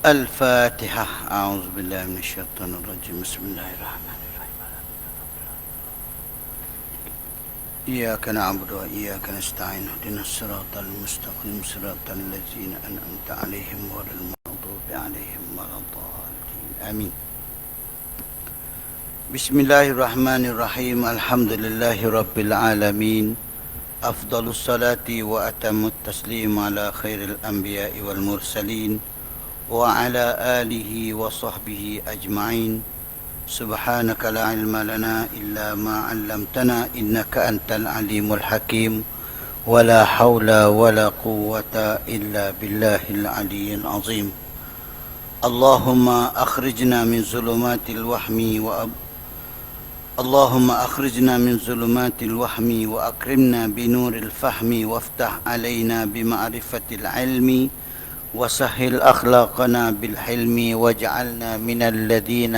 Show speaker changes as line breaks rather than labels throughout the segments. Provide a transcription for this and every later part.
الفاتحة. أعوذ بالله من الشيطان الرجيم. بسم الله الرحمن الرحيم. إياك نعبد وإياك نستعين. اهدنا الصراط المستقيم صراط الذين أنعمت عليهم غير المغضوب عليهم ولا الضالين. آمين. بسم الله الرحمن الرحيم. الحمد لله رب العالمين. أفضل الصلاة وأتم التسليم على خير الأنبياء والمرسلين وعلى آله وصحبه أجمعين. سبحانك لا علم لنا إلا ما علمتنا إنك أنت العليم الحكيم. ولا حول ولا قوة إلا بالله العلي العظيم. اللهم أخرجنا من ظلمات الوهم اللهم أخرجنا من ظلمات الوهم وأكرمنا بنور الفهم وافتح علينا بمعرفة العلم وسهل أخلاقنا بالحلم واجعلنا من الذين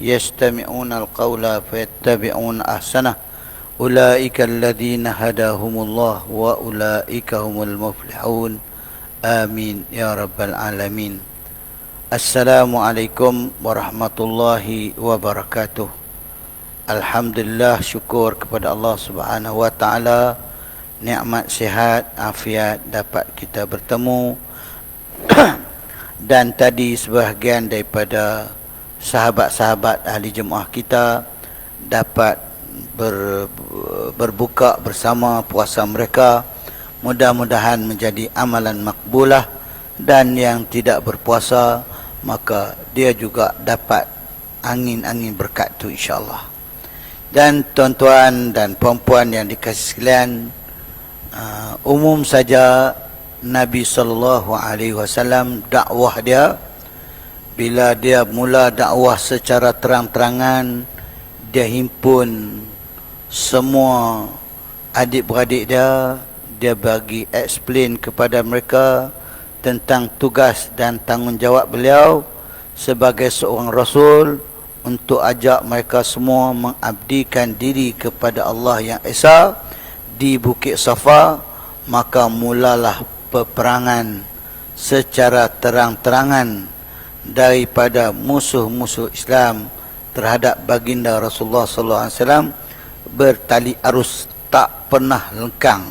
يستمعون القول فيتبعون أحسنه. أولئك الذين هداهم الله وأولئك هم المفلحون. آمين يا رب العالمين. السلام عليكم ورحمة الله وبركاته. Alhamdulillah, syukur kepada Allah Subhanahu wa taala, nikmat sihat, afiat dapat kita bertemu dan tadi sebahagian daripada sahabat-sahabat ahli jemaah kita dapat berbuka bersama puasa mereka. Mudah-mudahan menjadi amalan makbulah, dan yang tidak berpuasa maka dia juga dapat angin-angin berkat tu insya-Allah. Dan tuan-tuan dan puan-puan yang dikasihi sekalian, umum saja Nabi SAW dakwah dia, bila dia mula dakwah secara terang-terangan, dia himpun semua adik-beradik dia bagi explain kepada mereka tentang tugas dan tanggungjawab beliau sebagai seorang Rasul, untuk ajak mereka semua mengabdikan diri kepada Allah yang Esa di Bukit Safa. Maka mulalah peperangan secara terang-terangan daripada musuh-musuh Islam terhadap baginda Rasulullah SAW, bertali arus, tak pernah lengkang.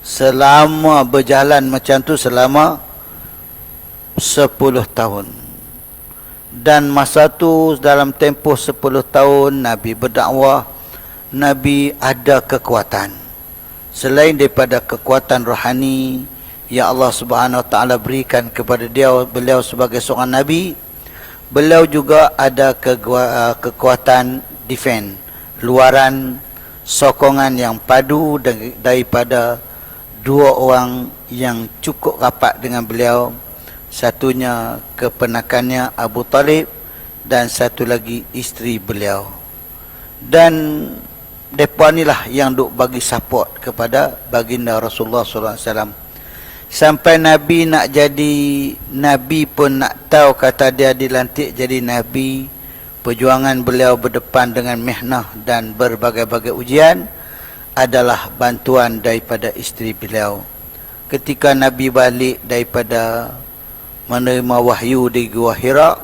Selama berjalan macam tu selama 10 tahun. Dan masa tu dalam tempoh 10 tahun Nabi berdakwah, Nabi ada kekuatan. Selain daripada kekuatan rohani yang Allah Subhanahu wa taala berikan kepada beliau sebagai seorang nabi, beliau juga ada kekuatan defense, luaran, sokongan yang padu daripada dua orang yang cukup rapat dengan beliau. Satunya keponakannya Abu Talib, dan satu lagi isteri beliau. Dan mereka inilah yang duk bagi support kepada baginda Rasulullah SAW. Sampai Nabi nak jadi Nabi pun nak tahu kata dia dilantik jadi Nabi. Perjuangan beliau berdepan dengan mihnah dan berbagai-bagai ujian adalah bantuan daripada isteri beliau. Ketika Nabi balik daripada menerima wahyu di Gua Hira,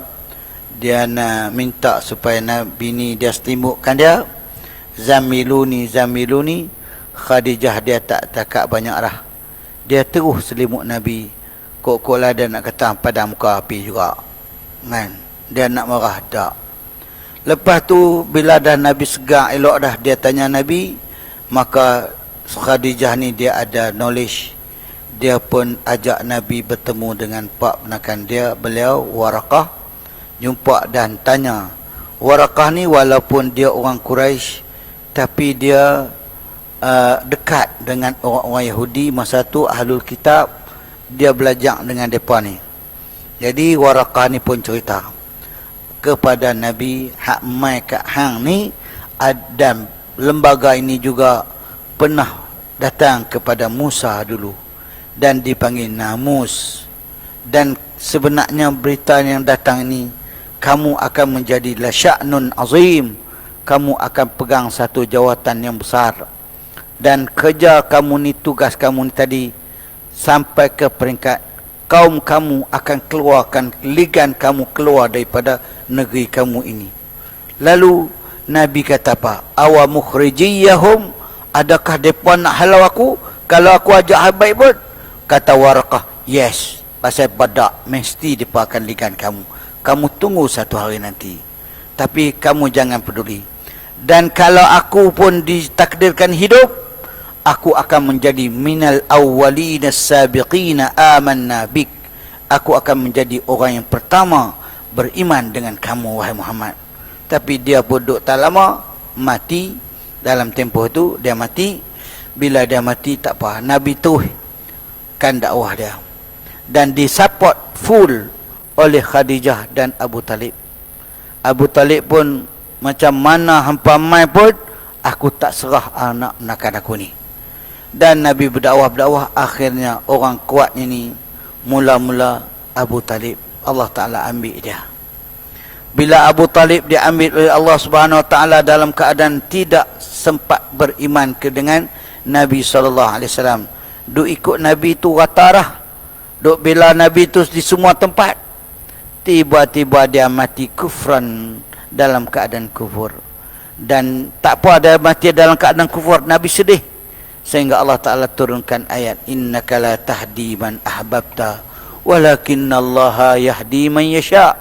dia nak minta supaya Nabi ni dia selimutkan dia. Zamiluni, zamiluni. Khadijah dia tak takak banyak dah, dia terus selimut Nabi. Kok lah dia nak kata padam muka api juga kan, dia nak marah tak. Lepas tu bila dah Nabi segar elok dah, dia tanya Nabi. Maka Khadijah ni dia ada knowledge, dia pun ajak Nabi bertemu dengan pak penakan dia, beliau Waraqah. Jumpa dan tanya. Waraqah ni walaupun dia orang Quraisy, tapi dia dekat dengan orang-orang Yahudi masa tu, Ahlul Kitab. Dia belajar dengan mereka ni. Jadi Waraqah ni pun cerita kepada Nabi, hak mai kat hang ni, dan lembaga ini juga pernah datang kepada Musa dulu dan dipanggil Namus. Dan sebenarnya berita yang datang ini, kamu akan menjadi lasya'nun azim, kamu akan pegang satu jawatan yang besar, dan kerja kamu ni, tugas kamu ni tadi sampai ke peringkat kaum kamu akan keluarkan ligan kamu keluar daripada negeri kamu ini. Lalu Nabi kata apa? Awa mukhrijiyahum, adakah mereka nak halau aku kalau aku ajak habaib pun? Kata Waraqah, yes, pasal badak mesti mereka akan ligan kamu. Kamu tunggu satu hari nanti, tapi kamu jangan peduli. Dan kalau aku pun ditakdirkan hidup, aku akan menjadi minal awwalina sabiqina amanna bik. Aku akan menjadi orang yang pertama beriman dengan kamu, wahai Muhammad. Tapi dia pun duduk tak lama, mati. Dalam tempoh itu dia mati. Bila dia mati tak apa, Nabi tu kan dakwah dia, dan disupport full oleh Khadijah dan Abu Talib. Abu Talib pun macam mana hampa mai pun, aku tak serah anak nakan aku ni. Dan Nabi berdakwah, akhirnya orang kuat ini mula-mula Abu Talib. Allah Ta'ala ambil dia. Bila Abu Talib diambil oleh Allah Subhanahu Wa Ta'ala dalam keadaan tidak sempat beriman ke dengan Nabi SAW. Duk ikut Nabi tu ratarah, duk bela Nabi tu di semua tempat. Tiba-tiba dia mati kufran, dalam keadaan kufur. Dan tak apa dia mati dalam keadaan kufur, Nabi sedih. Sehingga Allah Ta'ala turunkan ayat, innaka la tahdi man ahbabta walakinnallaha yahdi man yasha.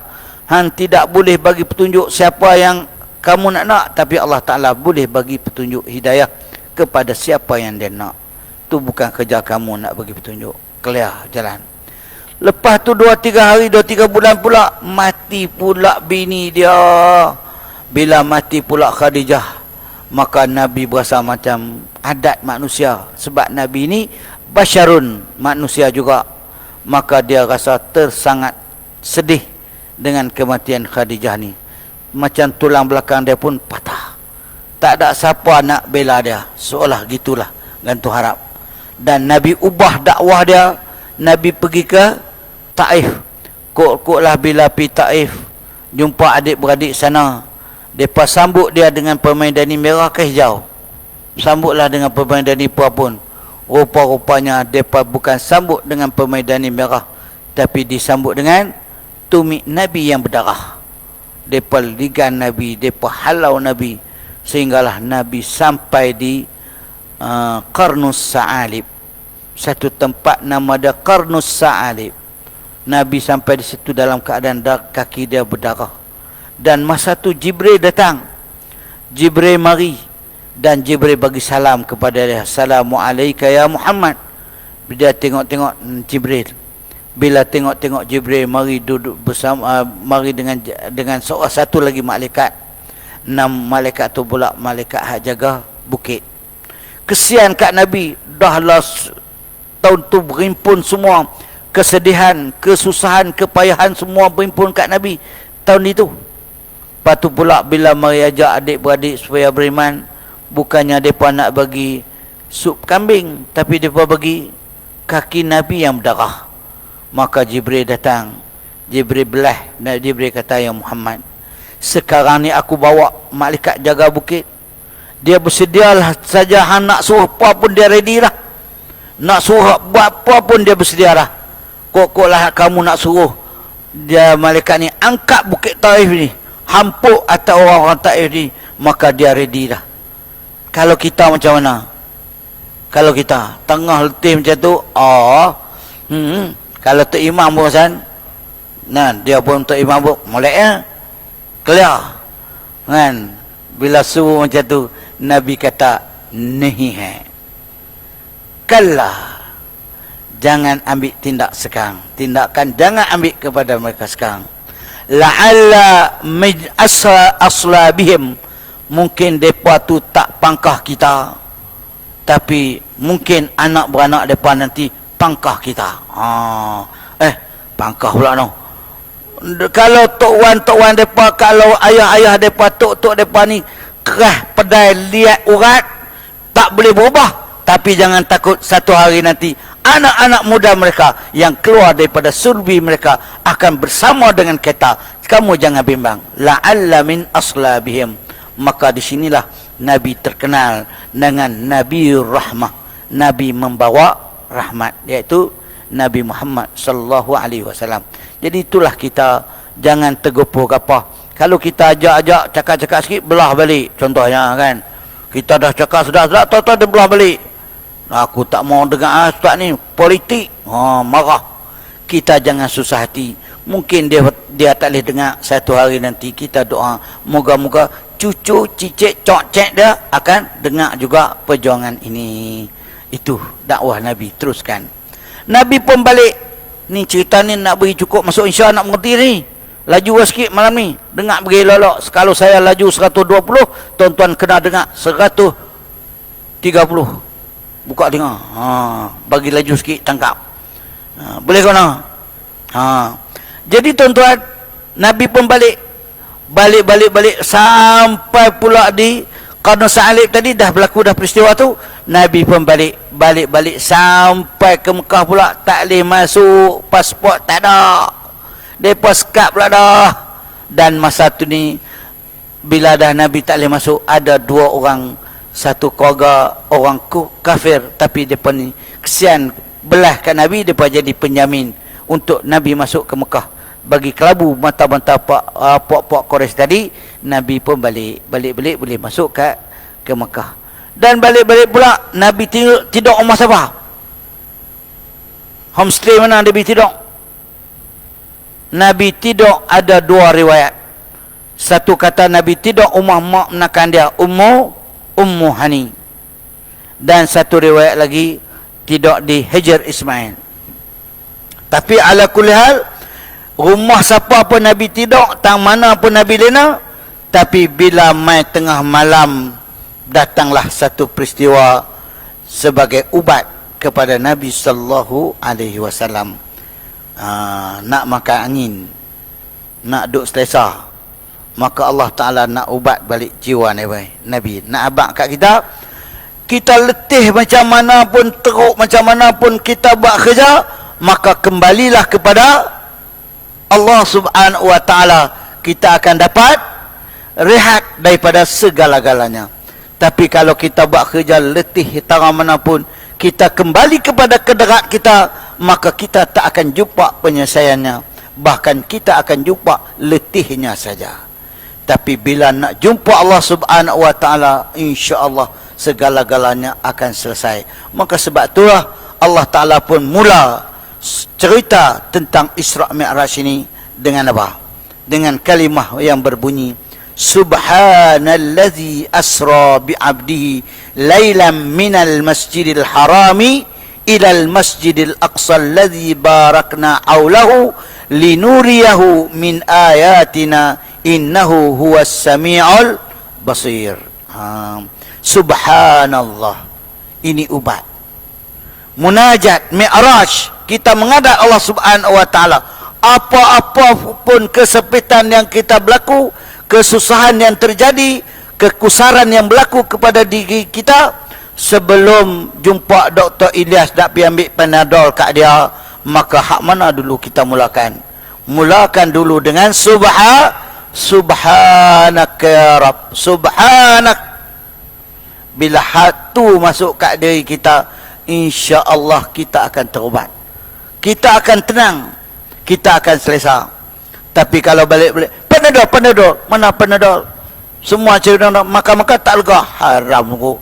Han tidak boleh bagi petunjuk siapa yang kamu nak, tapi Allah Ta'ala boleh bagi petunjuk hidayah kepada siapa yang dia nak. Tu bukan kerja kamu nak bagi petunjuk. Clear jalan. Lepas tu 2-3 hari, 2-3 bulan pula, mati pula bini dia. Bila mati pula Khadijah, maka Nabi berasa macam adat manusia. Sebab Nabi ni basyarun, manusia juga. Maka dia rasa tersangat sedih dengan kematian Khadijah ni. Macam tulang belakang dia pun patah. Tak ada siapa nak bela dia. Seolah gitulah gantung harap. Dan Nabi ubah dakwah dia. Nabi pergi ke Taif. Kok-koklah bila pergi Taif, jumpa adik-beradik sana. Mereka sambut dia dengan permaidani merah ke hijau. Sambutlah dengan permaidani apa pun. Rupa-rupanya mereka bukan sambut dengan permaidani merah, tapi disambut dengan tumit Nabi yang berdarah. Mereka ligan Nabi, mereka halau Nabi. Sehinggalah Nabi sampai di Qarnus Sa'alib. Satu tempat nama dia Qarnus Sa'alib. Nabi sampai di situ dalam keadaan kaki dia berdarah. Dan masa tu Jibril datang. Jibril mari. Dan Jibril bagi salam kepada dia. Assalamualaikum ya Muhammad. Dia tengok-tengok Jibril. Bila tengok-tengok Jibril mari duduk bersama, mari dengan seorang satu lagi malaikat. 6 malaikat tu pula malaikat hak jaga bukit. Kesian kat Nabi. Dahlah tahun tu berimpun semua. Kesedihan, kesusahan, kepayahan semua berimpun kat Nabi tahun itu. Lepas tu pula bila mari ajak adik-beradik supaya beriman, bukannya mereka nak bagi sup kambing, tapi mereka bagi kaki Nabi yang berdarah. Maka Jibril datang. Jibril belah. Dan Jibril kata, ya Muhammad, sekarang ni aku bawa malaikat jaga bukit. Dia bersedialah saja. Nak suruh apa pun dia ready lah. Nak suruh buat apa pun dia bersedia lah. Kok-koklah kamu nak suruh dia malaikat ni angkat bukit Taif ni, hampuk atas orang-orang Taif ni, maka dia ready dah. Kalau kita macam mana? Kalau kita tengah letih macam tu, kalau tu imam pun kan, nah dia pun tu imam pun molek ya, clear kan. Bila suruh macam tu, Nabi kata nahi hai, kallah, jangan ambil tindak sekarang. Tindakan jangan ambil kepada mereka sekarang. La'alla asla bihim, mungkin mereka tu tak pangkah kita, tapi mungkin anak beranak mereka nanti pangkah kita. Pangkah pula no. Kalau tok wan mereka, kalau ayah-ayah mereka, tok mereka ni kerah pedai lihat urat, tak boleh berubah. Tapi jangan takut, satu hari nanti anak-anak muda mereka yang keluar daripada surbi mereka akan bersama dengan kita. Kamu jangan bimbang. La'alla min aslabihim. Maka di sinilah Nabi terkenal dengan Nabi Rahmah. Nabi membawa rahmat. Iaitu Nabi Muhammad sallallahu alaihi wasallam. Jadi itulah kita, jangan tergopoh apa. Kalau kita ajak-ajak cakap-cakap sikit, belah balik contohnya kan. Kita dah cakap sedap-sedap, tahu-tahu dia belah balik. Aku tak mau dengar ustaz ni politik. Marah. Kita jangan susah hati. Mungkin dia tak boleh dengar, satu hari nanti kita doa moga-moga cucu, cicit, cok-cek dia akan dengar juga perjuangan ini. Itu dakwah Nabi. Teruskan. Nabi pun balik. Ni cerita ni nak beri cukup masuk insya nak mengerti ni. Laju sikit malam ni. Dengar beri lolok. Kalau saya laju 120, tuan-tuan kena dengar 130. Buka dengar. Bagi laju sikit tangkap. Boleh kau nak? Jadi tuan-tuan, Nabi pun balik sampai pula di Qarn Sa'alib tadi dah berlaku dah peristiwa tu. Nabi pun balik sampai ke Mekah pula, tak boleh masuk, pasport tak ada, depas kad pula dah. Dan masa tu ni bila dah Nabi tak boleh masuk, ada dua orang, satu keluarga orang kafir, tapi depa ni kesian belah kat Nabi, depa jadi penjamin untuk Nabi masuk ke Mekah. Bagi kelabu mata-mata puak-puak Quraisy tadi, Nabi pun balik boleh masuk ke Mekah. Dan balik pula Nabi tidur rumah siapa? Homestay mana Nabi tidur? Nabi tidur ada dua riwayat. Satu kata Nabi tidur rumah mak menakan dia, Ummu Hani. Dan satu riwayat lagi tidur di Hajar Ismail. Tapi ala kulli hal, rumah siapa pun Nabi tidur, tang mana pun Nabi lena. Tapi bila mai tengah malam, datanglah satu peristiwa sebagai ubat kepada Nabi sallallahu alaihi wasallam. Nak makan angin, nak duduk selesa, maka Allah Ta'ala nak ubat balik jiwa Nabi. Nak abad kat kita letih macam mana pun, teruk macam mana pun kita buat kerja, maka kembalilah kepada Allah Subhanahu wa Ta'ala. Kita akan dapat rehat daripada segala-galanya. Tapi kalau kita buat kerja letih tara mana pun, kita kembali kepada kederat kita, maka kita tak akan jumpa penyelesaiannya. Bahkan kita akan jumpa letihnya saja. Tapi bila nak jumpa Allah Subhanahu wa Ta'ala, insya-Allah segala-galanya akan selesai. Maka sebab itulah Allah Ta'ala pun mula cerita tentang Isra Mi'raj ini dengan apa? Dengan kalimah yang berbunyi Subhanallazi asra bi'abdihi lailan minal masjidil harami ilal masjidil aqsa alladzi barakna haulahu linuriyahu min ayatina innahu huwas sami'ul basir. Subhanallah. Ini ubat. Munajat, Mi'raj. Kita menghadap Allah Subhanahu wa Ta'ala. Apa-apa pun kesepitan yang kita berlaku, kesusahan yang terjadi, kekusaran yang berlaku kepada diri kita, sebelum jumpa Dr. Ilyas nak pergi ambil Panadol kat dia, maka hak mana dulu kita mulakan? Mulakan dulu dengan Subhanaka ya Rabb. Subhanak. Bila hatu masuk kat diri kita, insya-Allah kita akan terubat. Kita akan tenang. Kita akan selesa. Tapi kalau balik-balik, Panadol, mana Panadol? Semua cerita makan-makan tak lega. Haram aku.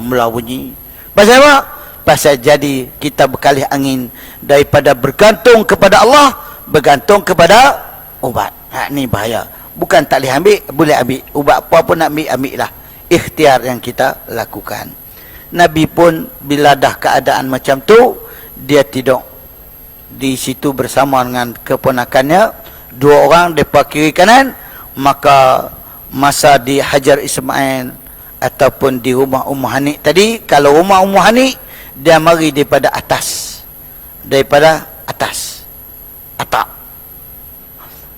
Mula bunyi. Pasal apa? Pasal jadi kita berkalih angin daripada bergantung kepada Allah, bergantung kepada ubat. Ni bahaya. Bukan tak boleh ambil, boleh ambil. Ubat apa pun nak ambil lah. Ikhtiar yang kita lakukan. Nabi pun bila dah keadaan macam tu, dia tidur di situ bersama dengan keponakannya, dua orang depa kiri kanan. Maka masa di Hajar Ismail ataupun di rumah Ummu Hani tadi, kalau rumah Ummu Hani dia mari daripada atas, atap.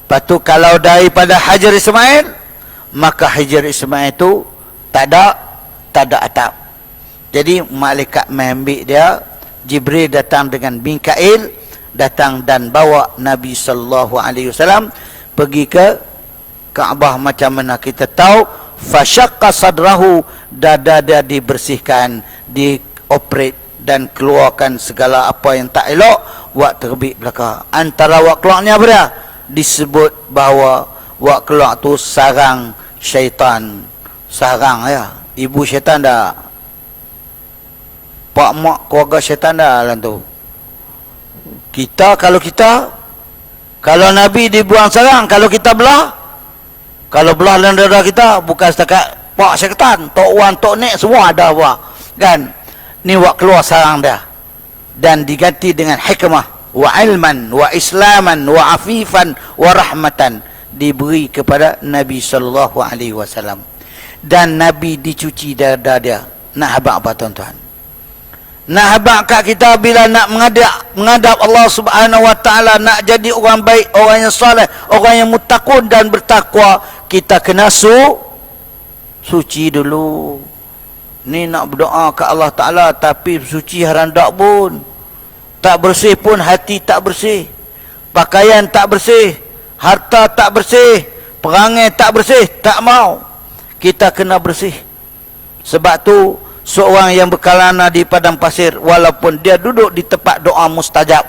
Lepas tu kalau daripada Hajar Ismail, maka Hajar Ismail tu tak ada atap. Jadi malaikat mengambil dia, Jibril datang dengan Mikail, datang dan bawa Nabi sallallahu alaihi wasallam pergi ke Kaabah. Macam mana kita tahu, fasyaqqa sadrahu, dada dia dibersihkan, dioperate dan keluarkan segala apa yang tak elok. wak terbit belaka. Antara wak keluar ni apa dia? Disebut bahawa wak keluar tu sarang syaitan. Sarang ya. Ibu syaitan dah. Pak mak keluarga syaitan dah lah tu. Kalau Nabi dibuang sarang, kalau kita belah, kalau belah dalam dada kita, bukan setakat pak syaitan, tok wan, tok nek, semua ada buah. Kan? Ni wak keluar sarang dia. Dan diganti dengan hikmah, wa ilman, wa islaman, wa afifan, wa rahmatan. Diberi kepada Nabi SAW. Dan Nabi dicuci dada dia. Nak habaq apa tuan-tuan? Nak habaq kat kita bila nak menghadap Allah Subhanahu Wa Taala, nak jadi orang baik, orang yang soleh, orang yang muttaqun dan bertakwa, kita kena suci dulu. Ni nak berdoa kat Allah Taala tapi suci harandak pun. Tak bersih pun, hati tak bersih. Pakaian tak bersih, harta tak bersih, perangai tak bersih, tak mau. Kita kena bersih. Sebab tu seorang yang berkelana di padang pasir, walaupun dia duduk di tempat doa mustajab,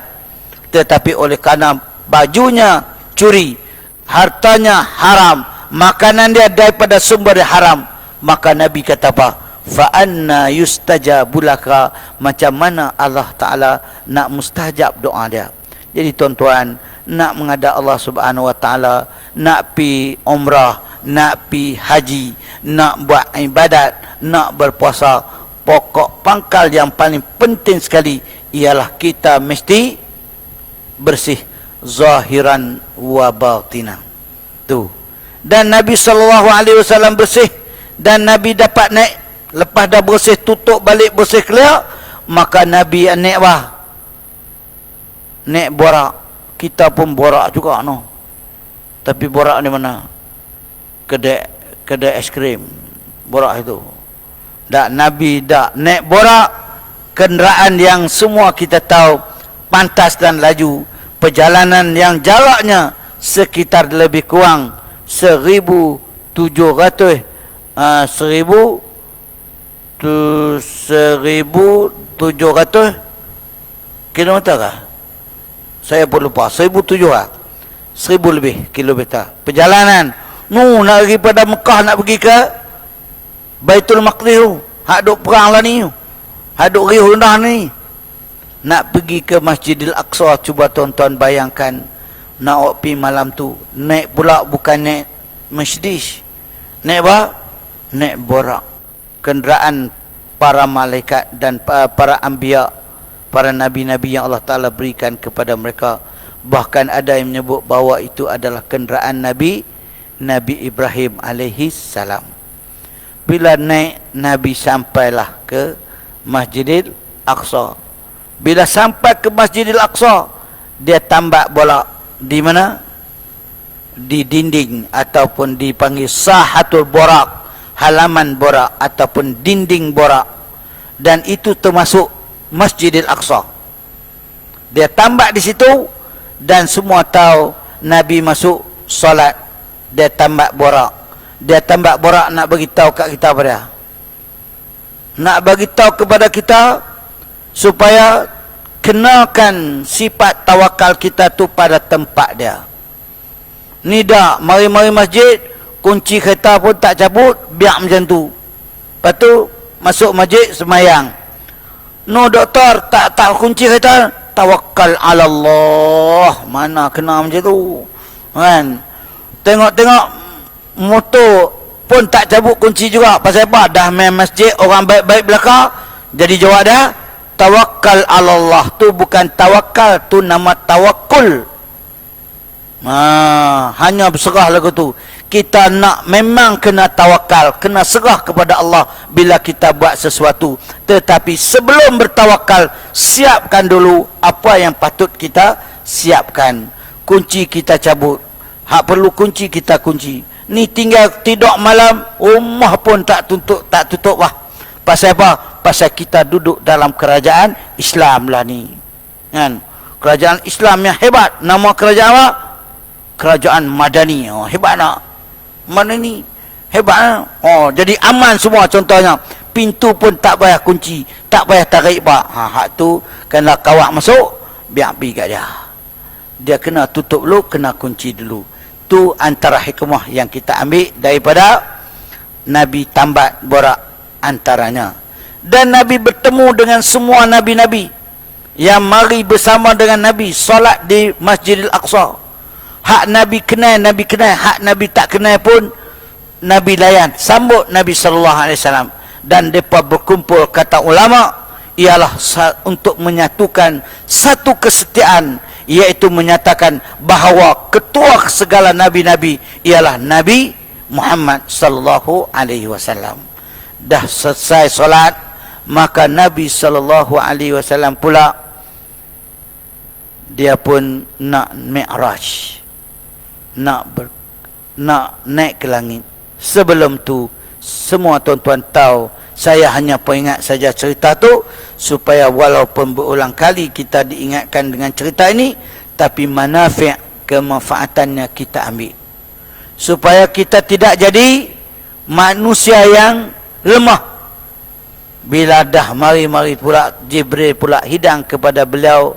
tetapi oleh kerana bajunya curi, hartanya haram, makanan dia daripada sumber yang haram, maka Nabi kata apa? Fa anna yustajabu laka, macam mana Allah Taala nak mustajab doa dia. Jadi tuan-tuan, nak menghadap Allah Subhanahu Wa Taala, nak pi umrah, nak pi haji, nak buat ibadat, nak berpuasa, pokok pangkal yang paling penting sekali ialah kita mesti bersih zahiran wa batinan. Tu. Dan Nabi SAW bersih, dan Nabi dapat naik, lepas dah bersih, tutup balik, bersih clear, maka Nabi naik naik borak. Kita pun borak juga no. Tapi borak di mana? Kedai es krim. Borak itu. Tak, Nabi tak naik borak, kenderaan yang semua kita tahu pantas dan laju, perjalanan yang jaraknya sekitar lebih kurang 1,700 kilometer kah? Saya pun lupa. 1,700 1,000 lebih kilometer perjalanan. Nak pergi pada Mekah, nak pergi ke Baitul Maqdis tu, hak duk perang lah ni, hak duk riuh rendah ni. Nak pergi ke Masjidil Aqsa, cuba tuan-tuan bayangkan, nak pergi malam tu, naik pula bukan naik Mercedes, naik apa? Naik borak, kenderaan para malaikat dan para anbiya, para nabi-nabi yang Allah Ta'ala berikan kepada mereka. Bahkan ada yang menyebut bahawa itu adalah kenderaan Nabi Ibrahim alaihi salam. Bila naik, Nabi sampailah ke Masjidil Aqsa. Bila sampai ke Masjidil Aqsa, dia tambak bola di mana? Di dinding, ataupun dipanggil sahatul borak, halaman borak ataupun dinding borak. Dan itu termasuk Masjidil Aqsa. Dia tambak di situ, dan semua tahu Nabi masuk solat, dia tambak borak. Dia tambak borak nak bagi tahu kat kita apa dia? Nak bagi tahu kepada kita supaya kenalkan sifat tawakal kita tu pada tempat dia. Ni dah mari-mari masjid, kunci kereta pun tak cabut, biar macam tu. Lepas tu masuk masjid semayang. No doktor, tak kunci kereta, tawakal ala Allah. Mana kena macam tu? Kan? Tengok-tengok motor pun tak cabut kunci juga. Pasal apa? Dah main masjid, orang baik-baik belakang. Jadi jawab dah, tawakal ala Allah. Tu bukan tawakal, tu nama tawakul. Hanya berserah lagu tu. Kita nak memang kena tawakal, kena serah kepada Allah bila kita buat sesuatu. Tetapi sebelum bertawakal, siapkan dulu apa yang patut kita siapkan. Kunci kita cabut, hak perlu kunci kita kunci. Ni tinggal tidur malam, rumah pun tak tutup lah. Pasal apa? Pasal kita duduk dalam kerajaan Islam lah ni, kan? Kerajaan Islam yang hebat. Nama kerajaan apa? Kerajaan Madani. Hebat tak? Madani hebat tak? Jadi aman semua. Contohnya, pintu pun tak payah kunci, tak payah tarik bak. Hak tu kena kawak masuk, biar kat dia. Dia kena tutup dulu, kena kunci dulu. Tu antara hikmah yang kita ambil daripada Nabi tambat borak antaranya. Dan Nabi bertemu dengan semua Nabi-Nabi yang mari bersama dengan Nabi solat di Masjidil Aqsa. Hak Nabi kenal, Nabi kenal. Hak Nabi tak kenal pun Nabi layan, sambut Nabi SAW. Dan mereka berkumpul, kata ulama, ialah untuk menyatukan satu kesetiaan, iaitu menyatakan bahawa ketua segala Nabi-Nabi ialah Nabi Muhammad SAW. Dah selesai solat, maka Nabi SAW pula dia pun nak mi'raj, nak naik ke langit. Sebelum tu semua tuan-tuan tahu, saya hanya peringat saja cerita tu supaya walaupun berulang kali kita diingatkan dengan cerita ini, tapi manafi' kemanfaatannya kita ambil supaya kita tidak jadi manusia yang lemah. Bila dah mari-mari pula Jibril pula hidang kepada beliau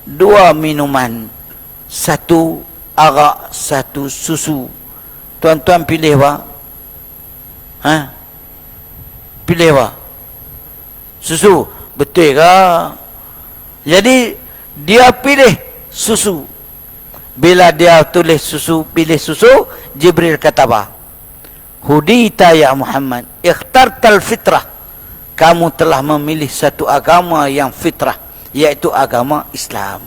2 minuman, 1 arak, 1 susu. Tuan-tuan pilih apa? Pilih apa? Susu. Betul ke? Jadi dia pilih susu. Bila dia tulis susu, pilih susu, Jibril kata apa? Hudita ya Muhammad, ikhtartal fitrah. Kamu telah memilih satu agama yang fitrah, iaitu agama Islam.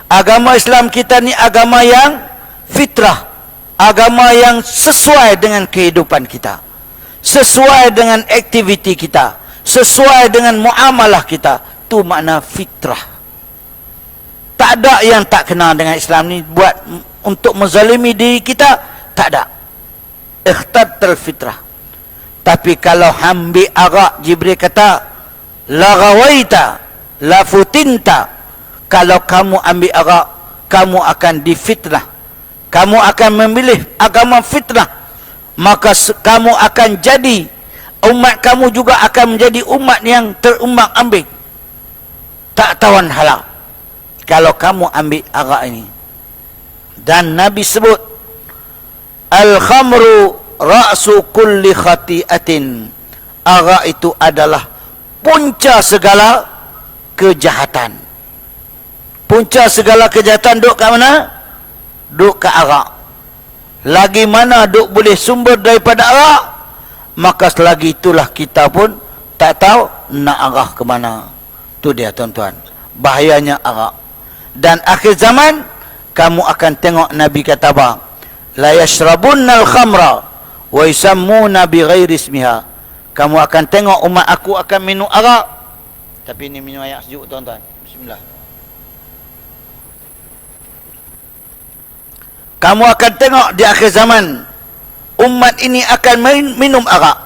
Agama Islam kita ni agama yang fitrah, agama yang sesuai dengan kehidupan kita, sesuai dengan aktiviti kita, sesuai dengan muamalah kita. Tu makna fitrah. Tak ada yang tak kenal dengan Islam ni buat untuk menzalimi diri kita, tak ada. Ikhtartal fitrah. Tapi kalau ambil arak, Jibril kata la ghawaita la futinta. Kalau kamu ambil arak, kamu akan difitnah, kamu akan memilih agama fitnah, maka kamu akan jadi, umat kamu juga akan menjadi umat yang terumbang-ambing, tak tawan halal kalau kamu ambil arak ini. Dan Nabi sebut al-khamru ra'su kulli khati'atin. Arak itu adalah punca segala kejahatan. Punca segala kejahatan duk kat mana? Duk kat arak. Lagi mana duk boleh sumber daripada arak, maka selagi itulah kita pun tak tahu nak arah ke mana. Tu dia tuan-tuan, bahayanya arak. Dan akhir zaman kamu akan tengok Nabi kata apa? La yashrabunnal khamra wa yusammuna bi ghairi ismiha. Kamu akan tengok umat aku akan minum arak. Tapi ini minum air sejuk tuan-tuan. Bismillah. Kamu akan tengok di akhir zaman umat ini akan minum arak.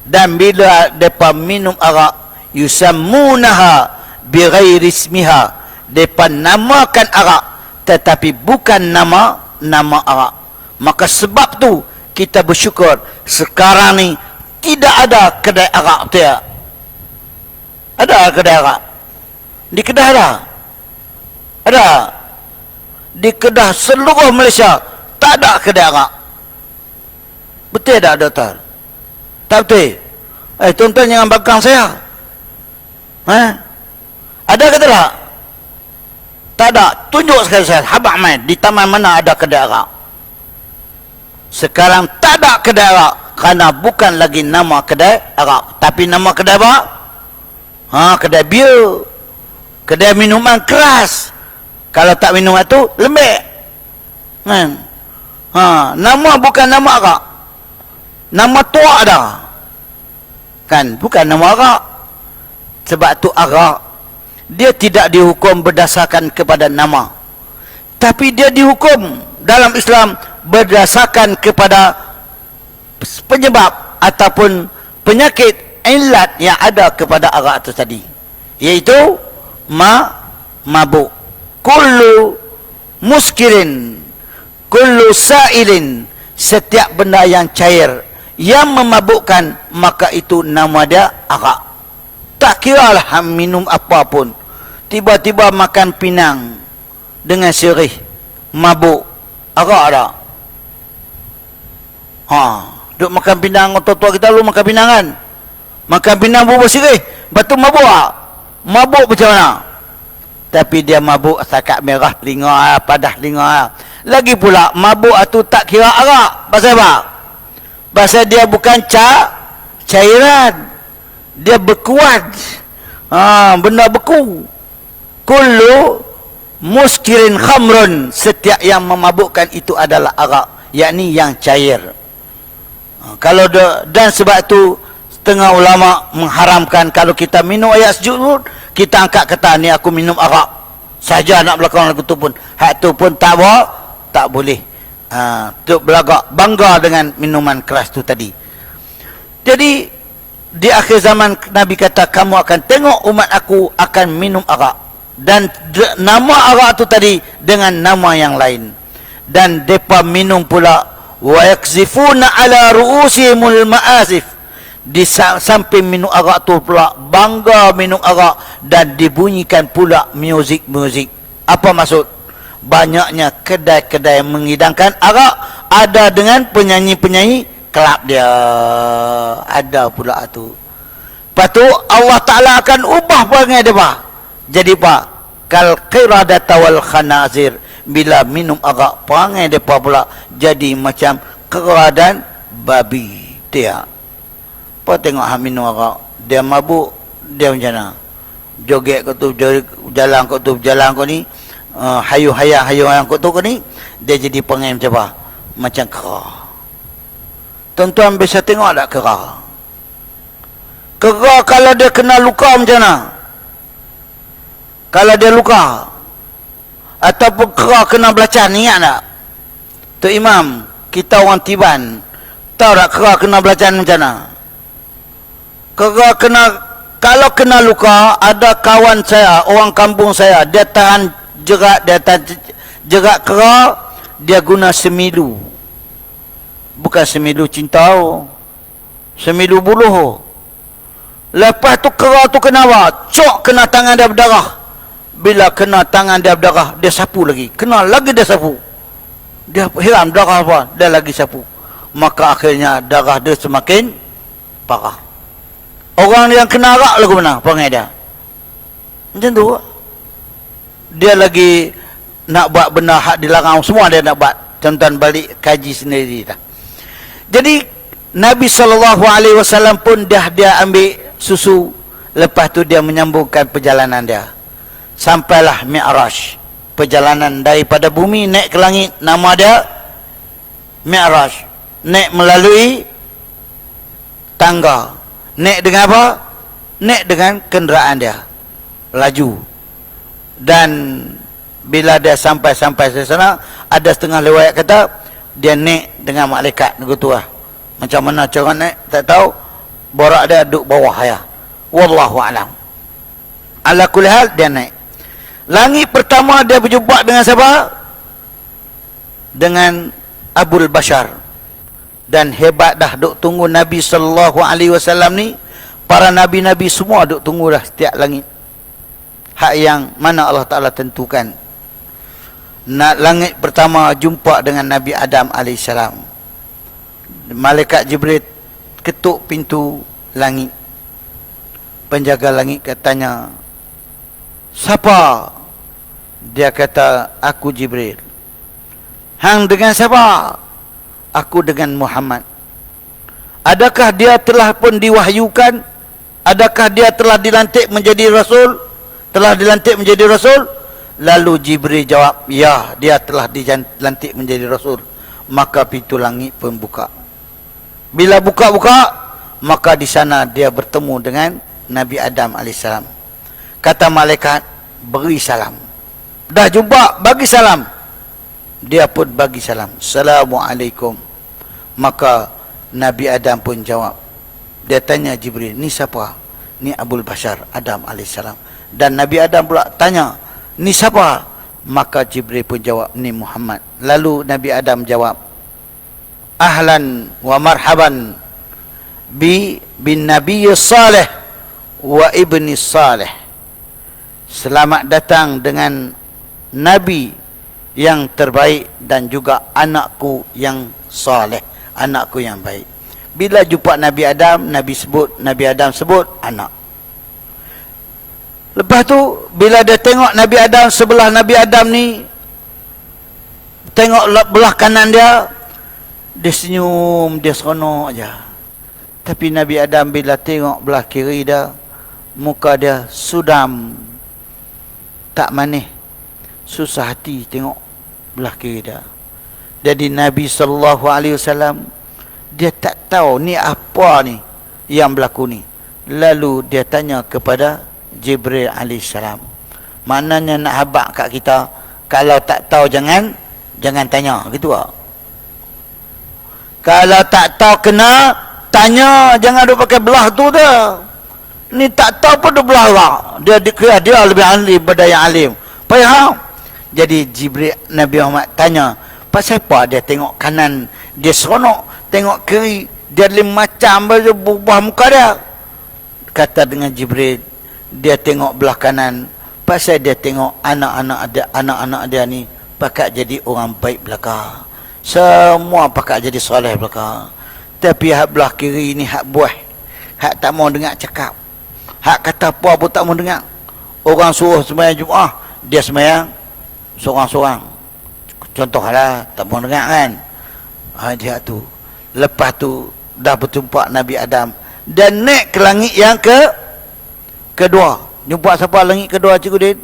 Dan bila mereka minum arak, yusammunaha bi ghairi ismiha. Mereka namakan arak tetapi bukan nama arak. Maka sebab tu kita bersyukur sekarang ni tidak ada kedai arak, betul tak? Ada kedai arak? Di Kedah ada? Ada? Di Kedah seluruh Malaysia tak ada kedai arak. Betul tak doktor? Tak betul? Tuan-tuan jangan bakang saya. Ada ke tak? Tak ada. Tunjuk sekali saya, habaq main di taman mana ada kedai arak. Sekarang tak ada kedai arak kerana bukan lagi nama kedai arak, tapi nama kedai apa? Kedai bir, kedai minuman keras. Kalau tak minum itu lembek. Nama bukan nama arak, nama tua ada. Kan bukan nama arak. Sebab tu arak dia tidak dihukum berdasarkan kepada nama, tapi dia dihukum dalam Islam berdasarkan kepada penyebab ataupun penyakit illat yang ada kepada arak itu tadi, iaitu mabuk. Kullu muskirin, kullu sa'ilin, setiap benda yang cair yang memabukkan, maka itu nama dia arak. Tak kiralah minum apa pun, tiba-tiba makan pinang dengan sirih, mabuk, arak ada. Duk makan pinang, tua-tua kita lu makan pinang kan? Makan pinang bubur sirih, batu mabuk tak? Mabuk macam mana? Tapi dia mabuk sakat merah telinga, padah telinga. Lagi pula mabuk itu tak kira arak. Pasal apa? Pasal dia bukan cairan. Dia berkuat. Benda beku. Kullu muskirin khamrun, setiap yang memabukkan itu adalah arak, yakni yang cair. Kalau dan sebab itu setengah ulama mengharamkan kalau kita minum ayat sujud, kita angkat kata ni aku minum arak saja, nak belakang lagu tu pun, hak tu pun tak boleh. Tu belagak bangga dengan minuman keras tu tadi. Jadi di akhir zaman Nabi kata kamu akan tengok umat aku akan minum arak, dan nama arak tu tadi dengan nama yang lain, dan depa minum pula wa yakzifuna ala ru'usimul ma'azif, di samping minum arak tu pula bangga minum arak, dan dibunyikan pula muzik. Apa maksud? Banyaknya kedai-kedai yang mengidangkan arak, ada dengan penyanyi-penyanyi kelab dia, ada pula tu. Lepas tu Allah Ta'ala akan ubah perangai dia pak. Jadi pak, kal qiradata wal khanazir, bila minum arak perangai dia pula jadi macam kera dan babi dia. Apa tengok minum arak, dia mabuk, dia macam mana? Joget kau tu, jalan kau ni, hayu-hayang kau tu ni, dia jadi perangai macam apa? Macam kera. Tuan-tuan bisa tengok tak kera? Kera kalau dia kena luka macam mana? Kalau dia luka, ataupun kera kena belacan, ingat tak? Tu Imam, kita orang Tiban, tahu tak kera kena belacan macam mana? Kera kena, kalau kena luka, ada kawan saya, orang kampung saya, dia tahan jerat kera, dia guna semilu. Bukan semilu cinta, semilu buluh. Lepas tu kera tu kena apa? Cok kena tangan dia berdarah. Bila kena tangan dia berdarah, dia sapu lagi. Kena lagi dia sapu. Dia heran darah apa? Dia lagi sapu. Maka akhirnya darah dia semakin parah. Orang yang kena arak lagu mana perangai dia? Macam tu. Dia lagi nak buat benda hak dilarang, semua dia nak buat. Tuan-tuan balik kaji sendiri dah. Jadi Nabi SAW pun dia ambil susu. Lepas tu dia menyambungkan perjalanan dia. Sampailah Mi'raj. Perjalanan daripada bumi naik ke langit. Nama dia Mi'raj. Naik melalui tangga. Naik dengan apa? Naik dengan kenderaan dia. Laju. Dan bila dia sampai di sana, ada setengah riwayat kata dia naik dengan malaikat begitu lah. Macam mana cara naik tak tahu. Borak dia duduk bawah ya. Wallahu alam. Ala kulli hal dia naik. Langit pertama dia berjumpa dengan siapa? Dengan Abul Bashar. Dan hebat dah duk tunggu Nabi SAW ni. Para nabi-nabi semua duk tunggu dah setiap langit. Hak yang mana Allah Ta'ala tentukan. Langit pertama jumpa dengan Nabi Adam AS. Malaikat Jibril ketuk pintu langit. Penjaga langit katanya, siapa? Dia kata, aku Jibril. Hang dengan siapa? Aku dengan Muhammad. Adakah dia telah pun diwahyukan? Adakah dia telah dilantik menjadi Rasul? Telah dilantik menjadi Rasul? Lalu Jibril jawab, ya, dia telah dilantik menjadi Rasul. Maka pintu langit pun buka. Bila buka-buka, maka di sana dia bertemu dengan Nabi Adam AS. Kata malaikat, beri salam. Dah jumpa, bagi salam. Dia pun bagi salam. Assalamualaikum. Maka Nabi Adam pun jawab. Dia tanya Jibril, ni siapa? Ni Abul Bashar, Adam AS. Dan Nabi Adam pula tanya, ni siapa? Maka Jibril pun jawab, ni Muhammad. Lalu Nabi Adam jawab, ahlan wa marhaban bin Nabi Saleh wa ibni Saleh. selamat datang dengan Nabi yang terbaik dan juga anakku yang soleh, anakku yang baik. Bila jumpa Nabi Adam, Nabi Adam sebut anak. Lepas tu bila dia tengok Nabi Adam, sebelah Nabi Adam ni, tengok belah kanan dia senyum, dia seronok aja. Tapi Nabi Adam bila tengok belah kiri dia, muka dia sudam, tak manis, susah hati tengok belah kiri dia. Jadi Nabi SAW, dia tak tahu ni apa ni yang berlaku ni. Lalu dia tanya kepada Jibril alaihissalam. Maknanya nak habaq kat kita, kalau tak tahu jangan tanya, gitu tak? Kalau tak tahu kena tanya, jangan duk pakai belah tu dah. Ni tak tahu pun dia belah tak. Dia lebih alim pada yang alim. Faham? Jadi Jibril, Nabi Muhammad tanya, pasal apa dia tengok kanan dia seronok, tengok kiri dia lain macam berubah muka dia. Kata dengan Jibril, dia tengok belah kanan, pasal dia tengok anak-anak dia ni pakat jadi orang baik belaka. Semua pakat jadi soleh belaka. Tapi hak belah kiri ni hak buah, hak tak mau dengar cakap, hak kata apa pun tak mau dengar. Orang suruh sembahyang Jumaat, dia sembahyang seorang-seorang. Contohlah, tak mau dengar kan. Dia tu. Lepas tu dah berjumpa Nabi Adam dan naik ke langit yang kedua. Jumpa siapa langit kedua, Cikgu Din?